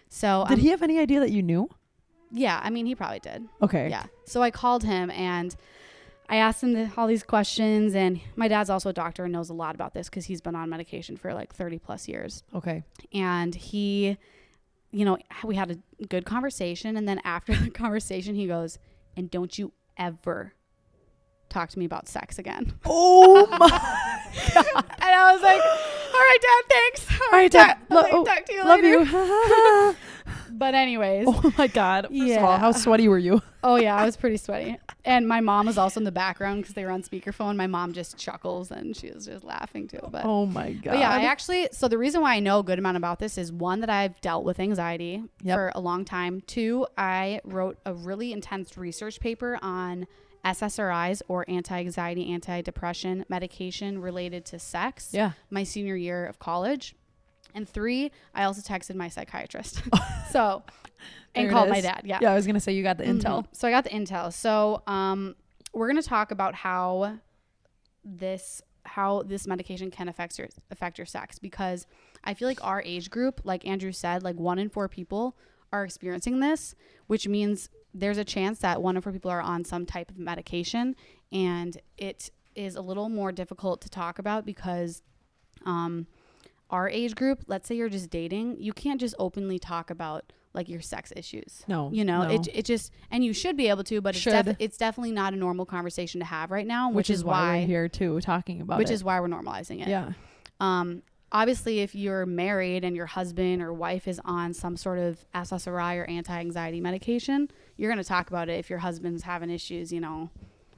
So did he have any idea that you knew? Yeah, I mean, he probably did. Okay. Yeah. So I called him and I asked him all these questions, and my dad's also a doctor and knows a lot about this because he's been on medication for like 30 plus years. Okay. And he, we had a good conversation. And then after the conversation, he goes, and don't you ever talk to me about sex again. Oh my God. And I was like, all right, Dad, thanks. All right, Dad. Talk to you love later. You. But anyways. Oh my God. First of all, how sweaty were you? Oh yeah, I was pretty sweaty. And my mom was also in the background because they were on speakerphone. My mom just chuckles and she was just laughing too. But oh my God. But yeah, so the reason why I know a good amount about this is, one, that I've dealt with anxiety for a long time. 2, I wrote a really intense research paper on SSRIs or anti-anxiety, anti-depression medication related to sex. Yeah. My senior year of college. And 3, I also texted my psychiatrist. So, and called my dad. Yeah. Yeah. I was going to say you got the intel. So I got the intel. So, we're going to talk about how this medication can affect your sex, because I feel like our age group, like Andrew said, like 1 in 4 people are experiencing this, which means there's a chance that 1 in 4 people are on some type of medication, and it is a little more difficult to talk about because, our age group, let's say you're just dating, you can't just openly talk about like your sex issues. No, it just, and you should be able to, but it's definitely not a normal conversation to have right now, which is why we're here too talking about which is why we're normalizing it. Yeah. Obviously, if you're married and your husband or wife is on some sort of SSRI or anti-anxiety medication, you're going to talk about it. If your husband's having issues,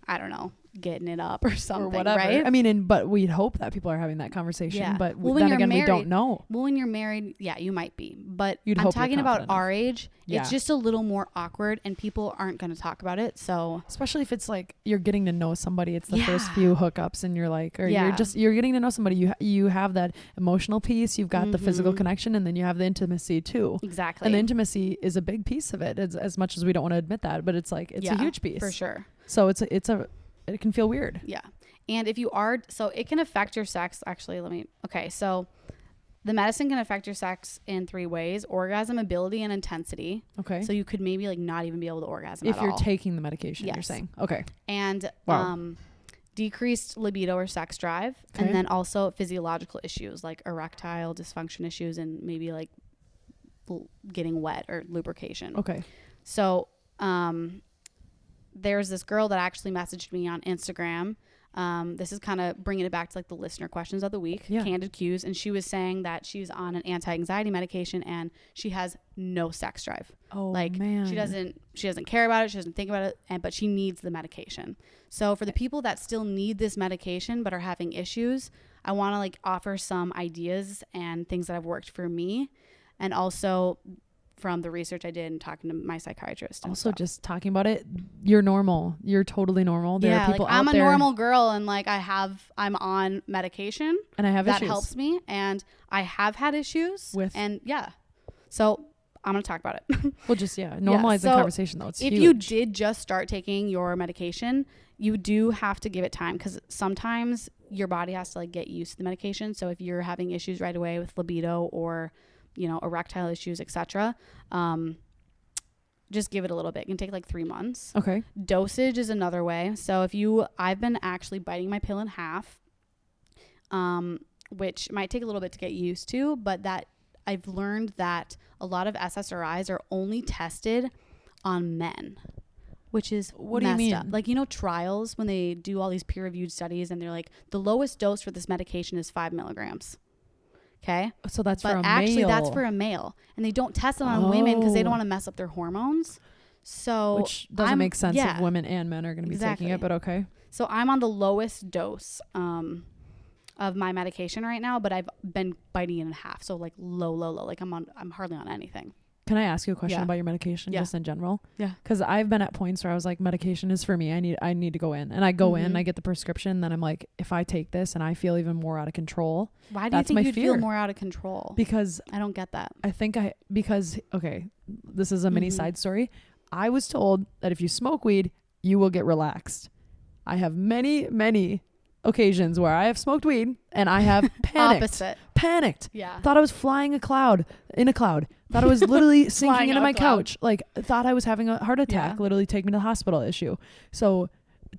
I don't know, getting it up or something, or whatever. Right? I mean, but we'd hope that people are having that conversation. Yeah. But well, then again, we don't know. Well, when you're married, yeah, you might be. But You'd I'm hope you're talking about confident our age. Yeah. It's just a little more awkward, and people aren't going to talk about it. So especially if it's like you're getting to know somebody, it's the first few hookups, and you're like, or you're getting to know somebody. You have that emotional piece, you've got the physical connection, and then you have the intimacy too. Exactly. And the intimacy is a big piece of it, as much as we don't want to admit that, but it's like it's a huge piece for sure. So it can feel weird. Yeah. And if you are, so it can affect your sex. Actually, so the medicine can affect your sex in 3 ways: orgasm, ability, and intensity. Okay. So you could maybe like not even be able to orgasm if at you're all. Taking the medication. Yes. You're saying. Okay. And Wow. Decreased libido or sex drive. Okay. And then also physiological issues like erectile dysfunction issues and maybe like getting wet or lubrication. Okay. So there's this girl that actually messaged me on Instagram. This is kind of bringing it back to like the listener questions of the week, Candid Q's. And she was saying that she's on an anti-anxiety medication and she has no sex drive. Oh, like man. she doesn't care about it. She doesn't think about it, but she needs the medication. So for the people that still need this medication, but are having issues, I want to like offer some ideas and things that have worked for me. And also from the research I did and talking to my psychiatrist. Also, just talking about it, you're normal. You're totally normal. There are people out I'm there. a normal girl, and like I'm on medication, and I have that issues. helps me, and I have had issues with, and so I'm gonna talk about it. Well, just normalize the conversation though. It's if huge. you did just start taking your medication, you do have to give it time, because sometimes your body has to like get used to the medication. So if you're having issues right away with libido or erectile issues, etc., just give it a little bit. It can take like 3 months. Okay. Dosage is another way. So I've been actually biting my pill in half, which might take a little bit to get used to, but that I've learned that a lot of SSRIs are only tested on men, which is what do you mean? Up. Like, trials when they do all these peer-reviewed studies and they're like, the lowest dose for this medication is 5 milligrams. Okay. So that's for a male. But actually that's for a male, and they don't test it on women because they don't want to mess up their hormones. So which doesn't make sense if women and men are going to be taking it, but okay. So I'm on the lowest dose of my medication right now, but I've been biting it in half. So like low. Like I'm hardly on anything. Can I ask you a question about your medication just in general? Yeah. Because I've been at points where I was like, medication is for me. I need to go in. And I go in, I get the prescription. Then I'm like, if I take this and I feel even more out of control. Why do you think you'd feel more out of control? Because I don't get that. Okay, this is a mini side story. I was told that if you smoke weed, you will get relaxed. I have many, many occasions where I have smoked weed and I have panicked. Yeah. Thought I was flying in a cloud. Thought I was literally sinking into my couch. Like, thought I was having a heart attack. Literally take me to the hospital issue. So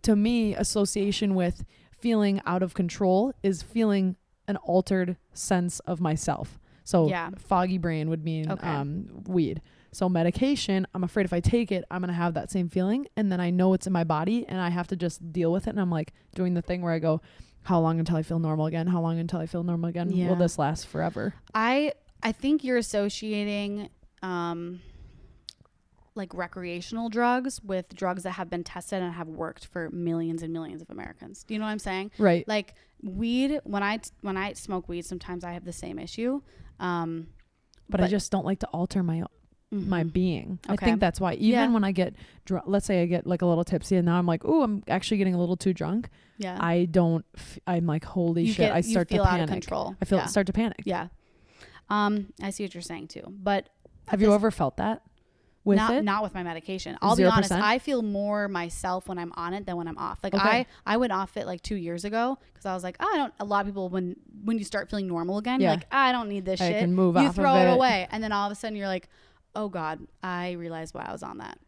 to me, association with feeling out of control is feeling an altered sense of myself. So foggy brain would mean weed. So medication, I'm afraid if I take it, I'm going to have that same feeling. And then I know it's in my body and I have to just deal with it. And I'm like doing the thing where I go, how long until I feel normal again? How long until I feel normal again? Yeah. Will this last forever? I think you're associating like recreational drugs with drugs that have been tested and have worked for millions and millions of Americans. Do you know what I'm saying? Right. Like weed, when I smoke weed, sometimes I have the same issue. But I just don't like to alter my my being. Okay. I think that's why even when I get drunk, let's say I get like a little tipsy and now I'm like, oh, I'm actually getting a little too drunk. Yeah. I'm like, holy shit. I start to panic. Out of control. I feel start to panic. Yeah. I see what you're saying too. But have you ever felt that with it? Not with my medication. I'll 0%? Be honest. I feel more myself when I'm on it than when I'm off. Like I went off it like 2 years ago because I was like, a lot of people when you start feeling normal again, you're like, I don't need this shit. I can move you off throw of it away. And then all of a sudden you're like, oh God, I realized why I was on that.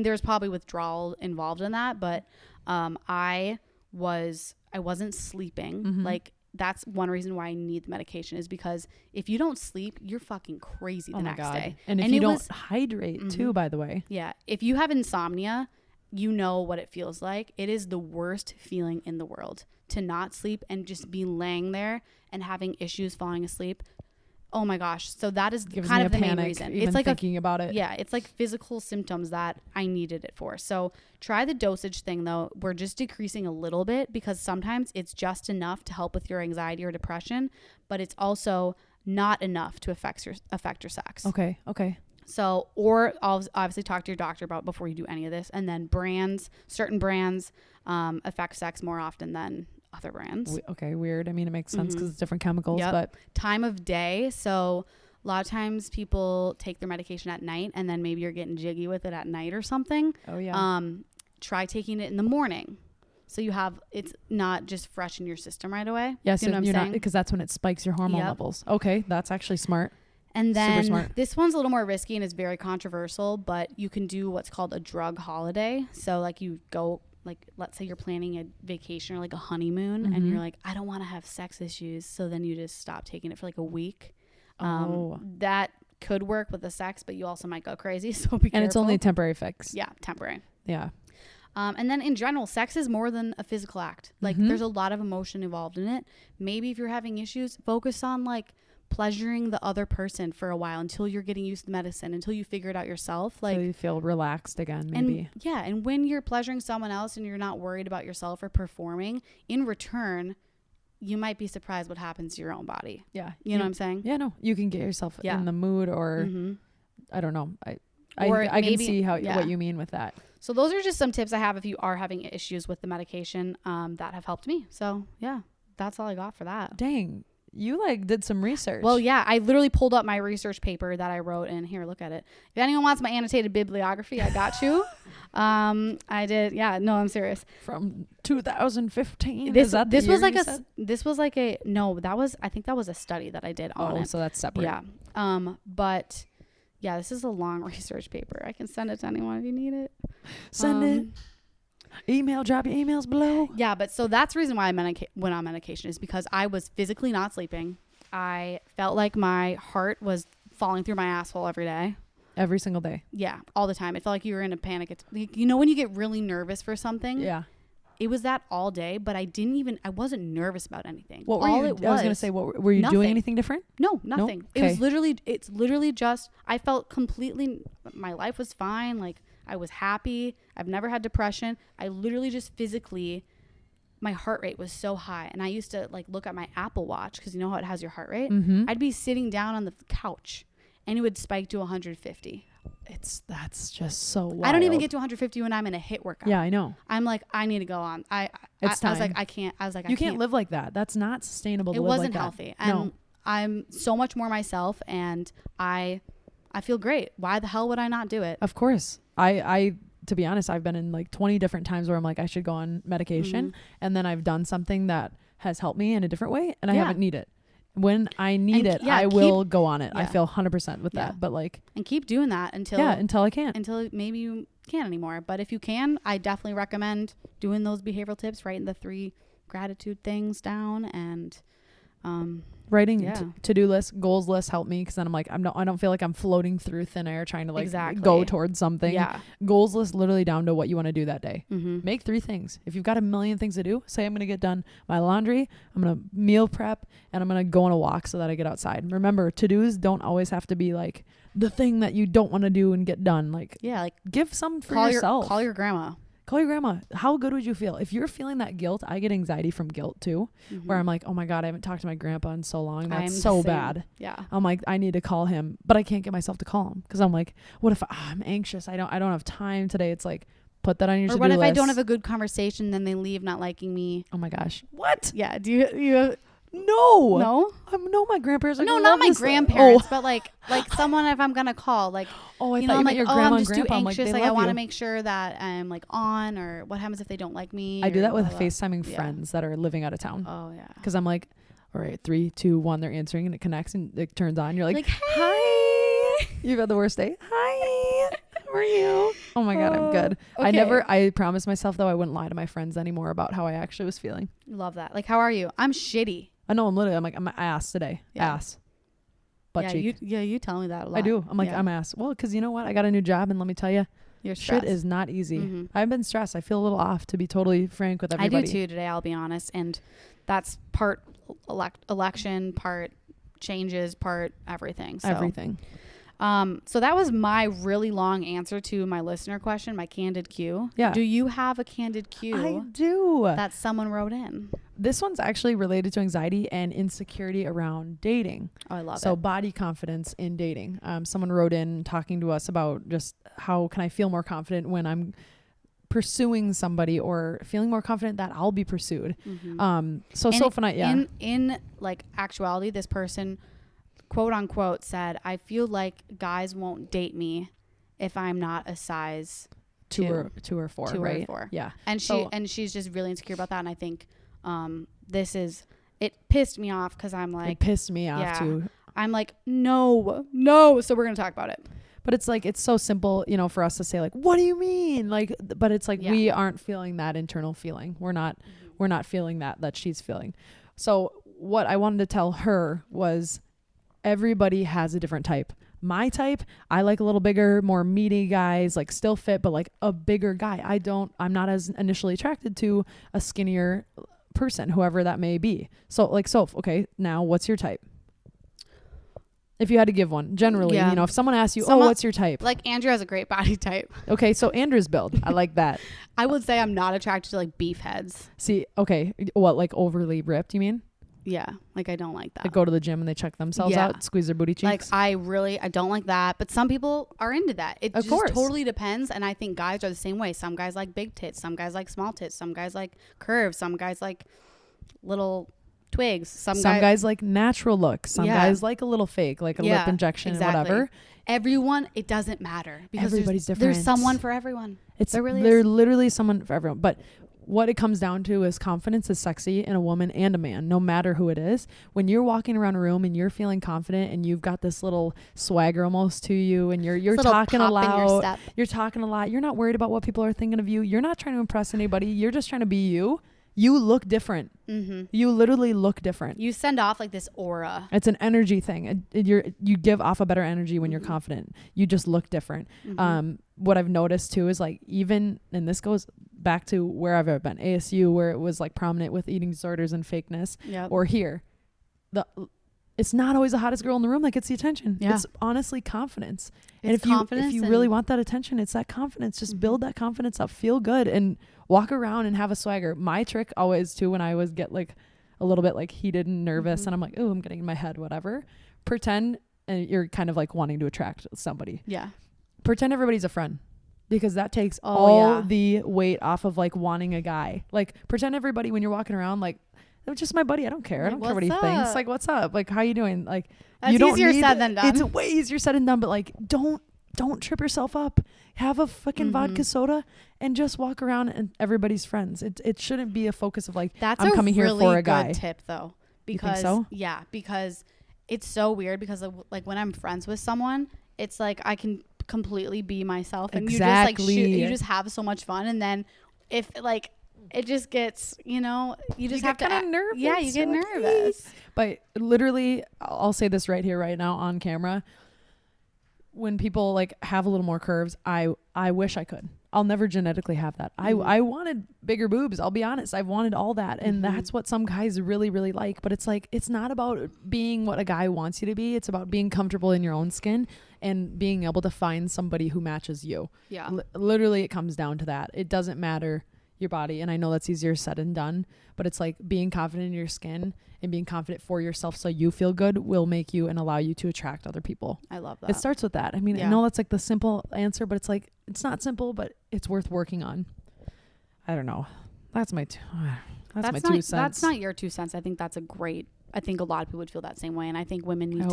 There's probably withdrawal involved in that, but I wasn't sleeping. Mm-hmm. Like that's one reason why I need the medication is because if you don't sleep, you're fucking crazy the next day. And if you don't hydrate too, by the way. Yeah. If you have insomnia, you know what it feels like. It is the worst feeling in the world to not sleep and just be laying there and having issues falling asleep. Oh my gosh. So that is kind of the main reason. It's like thinking about it. Yeah. It's like physical symptoms that I needed it for. So try the dosage thing though. We're just decreasing a little bit because sometimes it's just enough to help with your anxiety or depression, but it's also not enough to affect your sex. Okay. So, or obviously talk to your doctor about before you do any of this. And then certain brands affect sex more often than other brands. Okay, weird. I mean, it makes sense because it's different chemicals, but time of day. So a lot of times people take their medication at night and then maybe you're getting jiggy with it at night or something. Oh yeah. Try taking it in the morning. So it's not just fresh in your system right away. Yes, you know what I'm saying? Because that's when it spikes your hormone levels. Okay, that's actually smart. And then this one's a little more risky and is very controversial, but you can do what's called a drug holiday. So like you go, like let's say you're planning a vacation or like a honeymoon and you're like, I don't want to have sex issues. So then you just stop taking it for like a week. That could work with the sex, but you also might go crazy. So be careful. And it's only a temporary fix. Yeah, temporary. Yeah. And then in general, sex is more than a physical act. Like there's a lot of emotion involved in it. Maybe if you're having issues, focus on like pleasuring the other person for a while until you're getting used to medicine, until you figure it out yourself. Like, so you feel relaxed again, maybe. And when you're pleasuring someone else and you're not worried about yourself or performing, in return, you might be surprised what happens to your own body. Yeah. You know what I'm saying? Yeah, no. You can get yourself in the mood or I don't know. I can see what you mean with that. So those are just some tips I have if you are having issues with the medication that have helped me. So yeah, that's all I got for that. Dang. You like did some research. Well, yeah, I literally pulled up my research paper that I wrote and here, look at it. If anyone wants my annotated bibliography, I got you. I did. Yeah, no, I'm serious. From 2015. I think that was a study that I did on it. So that's separate. Yeah. But yeah, this is a long research paper. I can send it to anyone if you need it. Send it. Drop your emails below. Yeah, but so that's the reason why I went on medication is because I was physically not sleeping. I felt like my heart was falling through my asshole every day. Every single day. Yeah, all the time. It felt like you were in a panic. It's like, you know when you get really nervous for something? Yeah. It was that all day, but I wasn't nervous about anything. What were you? I was going to say, were you doing anything different? No, nothing. Nope. Okay. It's literally just, I felt completely, my life was fine. Like I was happy. I've never had depression. I literally just physically, my heart rate was so high. And I used to like look at my Apple Watch because you know how it has your heart rate? Mm-hmm. I'd be sitting down on the couch and it would spike to 150. That's just so wild. I don't even get to 150 when I'm in a HIIT workout. Yeah, I know. I'm like, I need to go on. I was like, I can't. You can't live like that. That's not sustainable to live like that. It wasn't healthy. And I'm so much more myself and I feel great. Why the hell would I not do it? Of course. I to be honest, I've been in like 20 different times where I'm like, I should go on medication. And then I've done something that has helped me in a different way and I haven't need it. When I need it, I will go on it. I feel 100% with that. But like, and keep doing that until I can't. Until maybe you can't anymore. But if you can, I definitely recommend doing those behavioral tips, writing the 3 gratitude things down and writing to-do lists, goals lists help me because then I'm like, I don't feel like I'm floating through thin air trying to like go towards something. Yeah. Goals list literally down to what you want to do that day. Mm-hmm. Make 3 things. If you've got a million things to do, say I'm going to get done my laundry, I'm going to meal prep, and I'm going to go on a walk so that I get outside. Remember, to-dos don't always have to be like the thing that you don't want to do and get done. Like, give some for yourself. Call your grandma. Call your grandma. How good would you feel? If you're feeling that guilt, I get anxiety from guilt too, where I'm like, oh my God, I haven't talked to my grandpa in so long. That's so bad. Yeah. I'm like, I need to call him, but I can't get myself to call him because I'm like, what if I'm anxious? I don't have time today. It's like, put that on your to-do list. Or what if I don't have a good conversation, then they leave not liking me? Oh my gosh. What? Yeah. Do you No. No? No, my grandparents are no, not my grandparents, but like someone if I'm gonna call, like, oh, I you thought know, you I'm meant like, your oh, grandma I'm and just too grandpa. anxious. Like I want to you. make sure that I'm like on, or what happens if they don't like me? I do that with blah, blah. FaceTiming friends that are living out of town. Oh yeah. Because I'm like, all right, 3, 2, 1, they're answering and it connects and it turns on. You're like, Hey. hi. You've had the worst day. Hi. How are you? Oh my God, I'm good. Okay. I promised myself though I wouldn't lie to my friends anymore about how I actually was feeling. Love that. Like, how are you? I'm shitty. I know I'm like, I'm ass today. Yeah. Ass. Butt cheek. You tell me that a lot. I do. I'm like, Yeah. I'm ass. Well, because you know what? I got a new job and let me tell you, You're shit stressed. is not easy. Mm-hmm. I've been stressed. I feel a little off, to be totally frank with everybody. I do too today, I'll be honest. And that's part election, part changes, part everything. So. Everything. So that was my really long answer to my listener question, my candid Q. Yeah. Do you have a candid Q I do. that someone wrote in? This one's actually related to anxiety and insecurity around dating. Oh, I love it. So body confidence in dating. Someone wrote in talking to us about just how can I feel more confident when I'm pursuing somebody, or feeling more confident that I'll be pursued. Mm-hmm. So Soph and I, yeah. In like actuality, this person, quote unquote, said, I feel like guys won't date me if I'm not a size 2 or 4, 2 right? or 4. Yeah. And she's just really insecure about that. And I think it pissed me off because I'm like, it pissed me off yeah. too. I'm like, no. So we're going to talk about it. But it's like, it's so simple, you know, for us to say like, what do you mean? Like, but it's like, Yeah. we aren't feeling that internal feeling. We're not feeling that she's feeling. So what I wanted to tell her was everybody has a different type. My type, I like a little bigger, more meaty guys, like still fit, but like a bigger guy. I'm not as initially attracted to a skinnier person, whoever that may be. So like, Soph, okay, now what's your type? If you had to give one, generally, Yeah. you know, if someone asks you, what's your type? Like, Andrew has a great body type. Okay, so Andrew's build. I like that. I would say I'm not attracted to like beef heads. See, okay, what, like overly ripped, you mean? Yeah, like I don't like that. Like go to the gym and they check themselves Yeah. out, squeeze their booty cheeks? Like I don't like that, but some people are into that. It Of just course. totally depends, and I think guys are the same way. Some guys like big tits, some guys like small tits, some guys like curves, some guys like little twigs, some guys like natural looks, some Yeah. guys like a little fake, like a lip injection and whatever. Everyone, it doesn't matter because Everybody's there's different. someone for everyone. They're literally someone for everyone. But what it comes down to is confidence is sexy in a woman and a man, no matter who it is. When you're walking around a room and you're feeling confident and you've got this little swagger almost to you, and you're talking a lot, you're not worried about what people are thinking of you. You're not trying to impress anybody. You're just trying to be you. You look different. Mm-hmm. You literally look different. You send off like this aura. It's an energy thing. You give off a better energy when you're confident. You just look different. Mm-hmm. What I've noticed too is like, even, and this goes back to where I've ever been, ASU, where it was like prominent with eating disorders and fakeness, Yep. or here, it's not always the hottest girl in the room that gets the attention. Yeah. It's honestly confidence. It's and confidence if you really want that attention, it's that confidence. Just build that confidence up, feel good, and walk around and have a swagger. My trick always too, when I was get like a little bit like heated and nervous, and I'm like, oh, I'm getting in my head, whatever. Pretend you're kind of like wanting to attract somebody. Yeah. Pretend everybody's a friend, because that takes the weight off of like wanting a guy. Like pretend everybody, when you're walking around, like, they're just my buddy. I don't care. I don't care what he thinks. Like, what's up? Like, how you doing? Like, That's you don't easier need, said than done. It's way easier said than done. But like, don't trip yourself up. Have a fucking vodka soda and just walk around and everybody's friends. It shouldn't be a focus of like, I'm coming here for a guy. That's a really good tip though. Because, you think so? Yeah, because it's so weird, because like when I'm friends with someone, it's like I can completely be myself, and Exactly. you just have so much fun, and then if like it just gets, you just have to kind of nervous. Yeah, you get You're like, nervous. But literally, I'll say this right here, right now on camera. When people like have a little more curves, I wish I could. I'll never genetically have that. I wanted bigger boobs. I'll be honest. I've wanted all that. And that's what some guys really, really like. But it's like, it's not about being what a guy wants you to be. It's about being comfortable in your own skin and being able to find somebody who matches you. Yeah. Literally, it comes down to that. It doesn't matter your body. And I know that's easier said than done, but it's like being confident in your skin and being confident for yourself so you feel good will make you and allow you to attract other people. I love that. It starts with that. I mean, I know that's like the simple answer, but it's like, it's not simple, but it's worth working on. I don't know. That's my 2 cents. That's not your 2 cents. I think that's I think a lot of people would feel that same way. And I think women need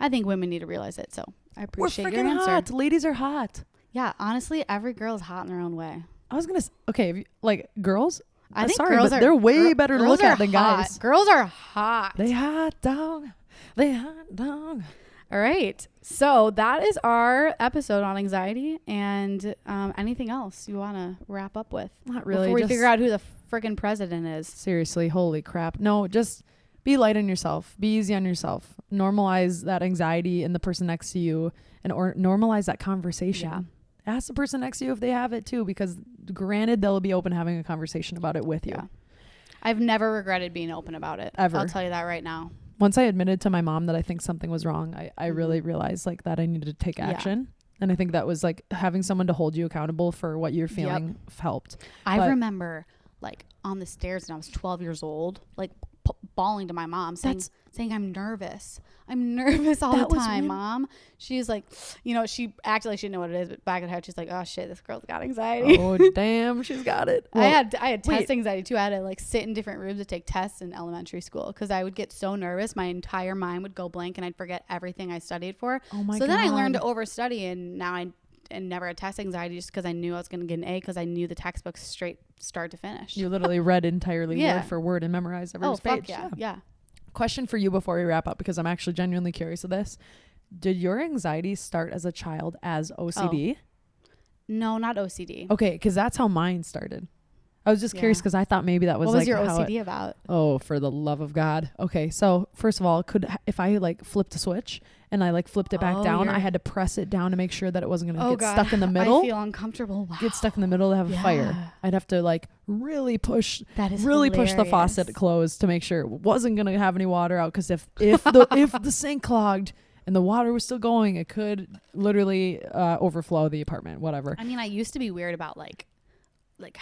I think women need to realize it. So I appreciate your answer. Hot. Ladies are hot. Yeah. Honestly, every girl is hot in their own way. I was going to, okay. Like girls, I think girls they're way better to look at than guys. Girls are hot. They hot dog. They hot dog. All right. So that is our episode on anxiety. And anything else you want to wrap up with? Not really. Before we figure out who the freaking president is. Seriously. Holy crap. No, just be light on yourself. Be easy on yourself. Normalize that anxiety in the person next to you or normalize that conversation. Yeah. Ask the person next to you if they have it too, because granted, they'll be open having a conversation about it with you. Yeah. I've never regretted being open about it. Ever. I'll tell you that right now. Once I admitted to my mom that I think something was wrong, I really realized like that I needed to take action. Yeah. And I think that was like having someone to hold you accountable for what you're feeling helped. I remember like on the stairs when I was 12 years old, like bawling to my mom saying I'm nervous. I'm nervous all the time, Mom. She's like, you know, she acted like she didn't know what it is, but back in her head, she's like, oh shit, this girl's got anxiety. Oh, damn, she's got it. Well, I had test anxiety too. I had to like sit in different rooms to take tests in elementary school because I would get so nervous. My entire mind would go blank and I'd forget everything I studied for. Oh my God. So then I learned to overstudy, and now I never had test anxiety just because I knew I was going to get an A because I knew the textbooks straight start to finish. You literally read entirely word for word and memorized every page. Fuck yeah. Question for you before we wrap up, because I'm actually genuinely curious of this. Did your anxiety start as a child as OCD? No, not OCD. Okay, because that's how mine started. I was just curious because I thought maybe that was what was your OCD about? Oh, for the love of God. Okay, so first of all, if I like flipped a switch and I like flipped it back down, I had to press it down to make sure that it wasn't going to get stuck in the middle. I feel uncomfortable. Wow. Get stuck in the middle to have a fire. I'd have to like really push hilarious. Push the faucet closed to make sure it wasn't going to have any water out, because if the sink clogged and the water was still going, it could literally overflow the apartment, whatever. I mean, I used to be weird about like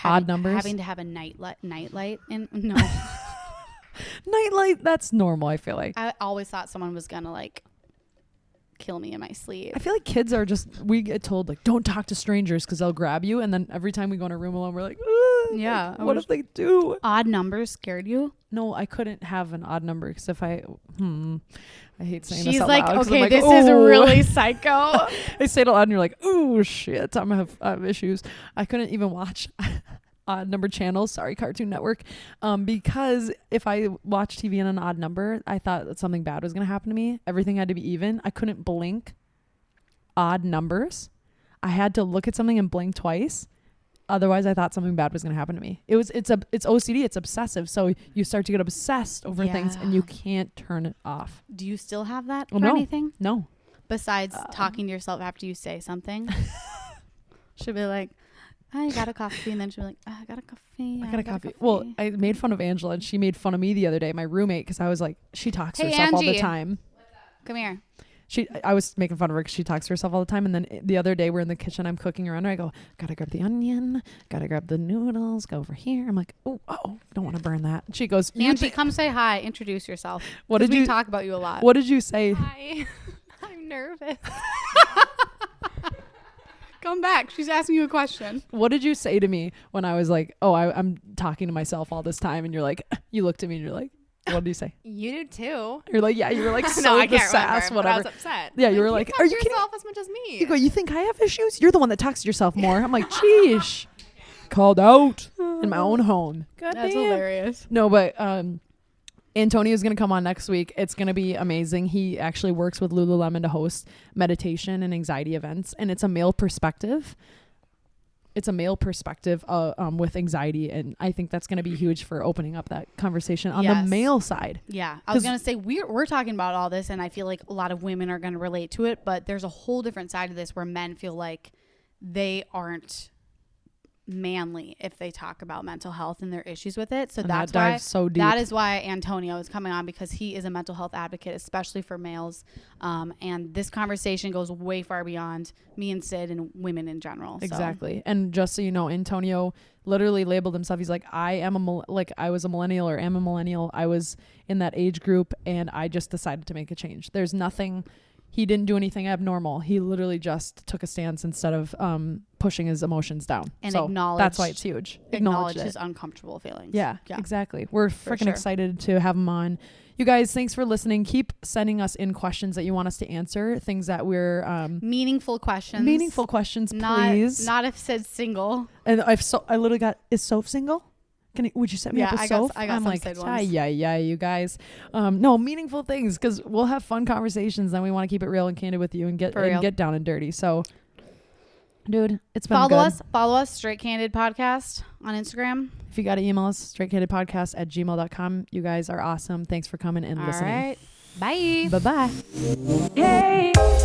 odd numbers, having to have a nightlight in nightlight. That's normal. I feel like I always thought someone was gonna like kill me in my sleep. I feel like kids are we get told like don't talk to strangers because they'll grab you, and then every time we go in a room alone we're like yeah, like, what if they do? Odd numbers scared you? No, I couldn't have an odd number because if I hate saying She's this out like, loud, okay, this is really psycho. I say it out loud and you're like, oh shit, I have issues. I couldn't even watch odd number channels, sorry, Cartoon Network, because if I watched TV in an odd number, I thought that something bad was going to happen to me. Everything had to be even. I couldn't blink odd numbers. I had to look at something and blink twice. Otherwise, I thought something bad was going to happen to me. It's OCD. It's obsessive. So you start to get obsessed over things and you can't turn it off. Do you still have that for anything? No. Besides talking to yourself after you say something? She'll be like, I got a coffee. And then she'll be like, I got a coffee. I got a coffee. Well, I made fun of Angela and she made fun of me the other day, my roommate, because I was like, she talks to herself all the time. Come here. I was making fun of her because she talks to herself all the time. And then the other day we're in the kitchen, I'm cooking around her. I go, gotta grab the onion, gotta grab the noodles, go over here. I'm like, oh, don't want to burn that. And she goes, Angie, come say hi, introduce yourself. What did you talk about you a lot? What did you say? Hi, I'm nervous. Come back. She's asking you a question. What did you say to me when I was like, I'm talking to myself all this time? And you're like, you looked at me and you're like, what did you say? You do too. You're like, yeah, you were like, no, I can't sass, remember, whatever. but I was upset. Yeah, you were like, are you kidding? Yourself as much as me. You go, you think I have issues? You're the one that talks to yourself more. I'm like, sheesh. Called out in my own home. God That's hilarious. No, but Antonio's going to come on next week. It's going to be amazing. He actually works with Lululemon to host meditation and anxiety events, and it's a male perspective. It's a male perspective with anxiety, and I think that's going to be huge for opening up that conversation on the male side. Yeah, I was going to say we're talking about all this, and I feel like a lot of women are going to relate to it, but there's a whole different side of this where men feel like they aren't manly if they talk about mental health and their issues with it. So and that's that why dives so deep. that is why Antonio is coming on, because he is a mental health advocate, especially for males. And this conversation goes way far beyond me and Syd and women in general. Exactly. And just so you know, Antonio literally labeled himself. He's like, I was a millennial or am a millennial. I was in that age group and I just decided to make a change. There's nothing, he didn't do anything abnormal. He literally just took a stance instead of pushing his emotions down. And so acknowledge, that's why it's huge. Acknowledge his uncomfortable feelings. Yeah, exactly. We're freaking excited to have him on. You guys, thanks for listening. Keep sending us in questions that you want us to answer. Things that we're meaningful questions. Meaningful questions, please. Not if Syd's single. And I literally got, is Soph single? Would you set me up with Soph? I got I'm some like, Syd ones. yeah, you guys. No, meaningful things, because we'll have fun conversations. And we want to keep it real and candid with you and get down and dirty. So, dude, it's been good. Follow us, Straight Candid Podcast on Instagram. If you got to email us, straightcandidpodcast@gmail.com. You guys are awesome. Thanks for coming and listening. All right. Bye. Bye-bye. Hey.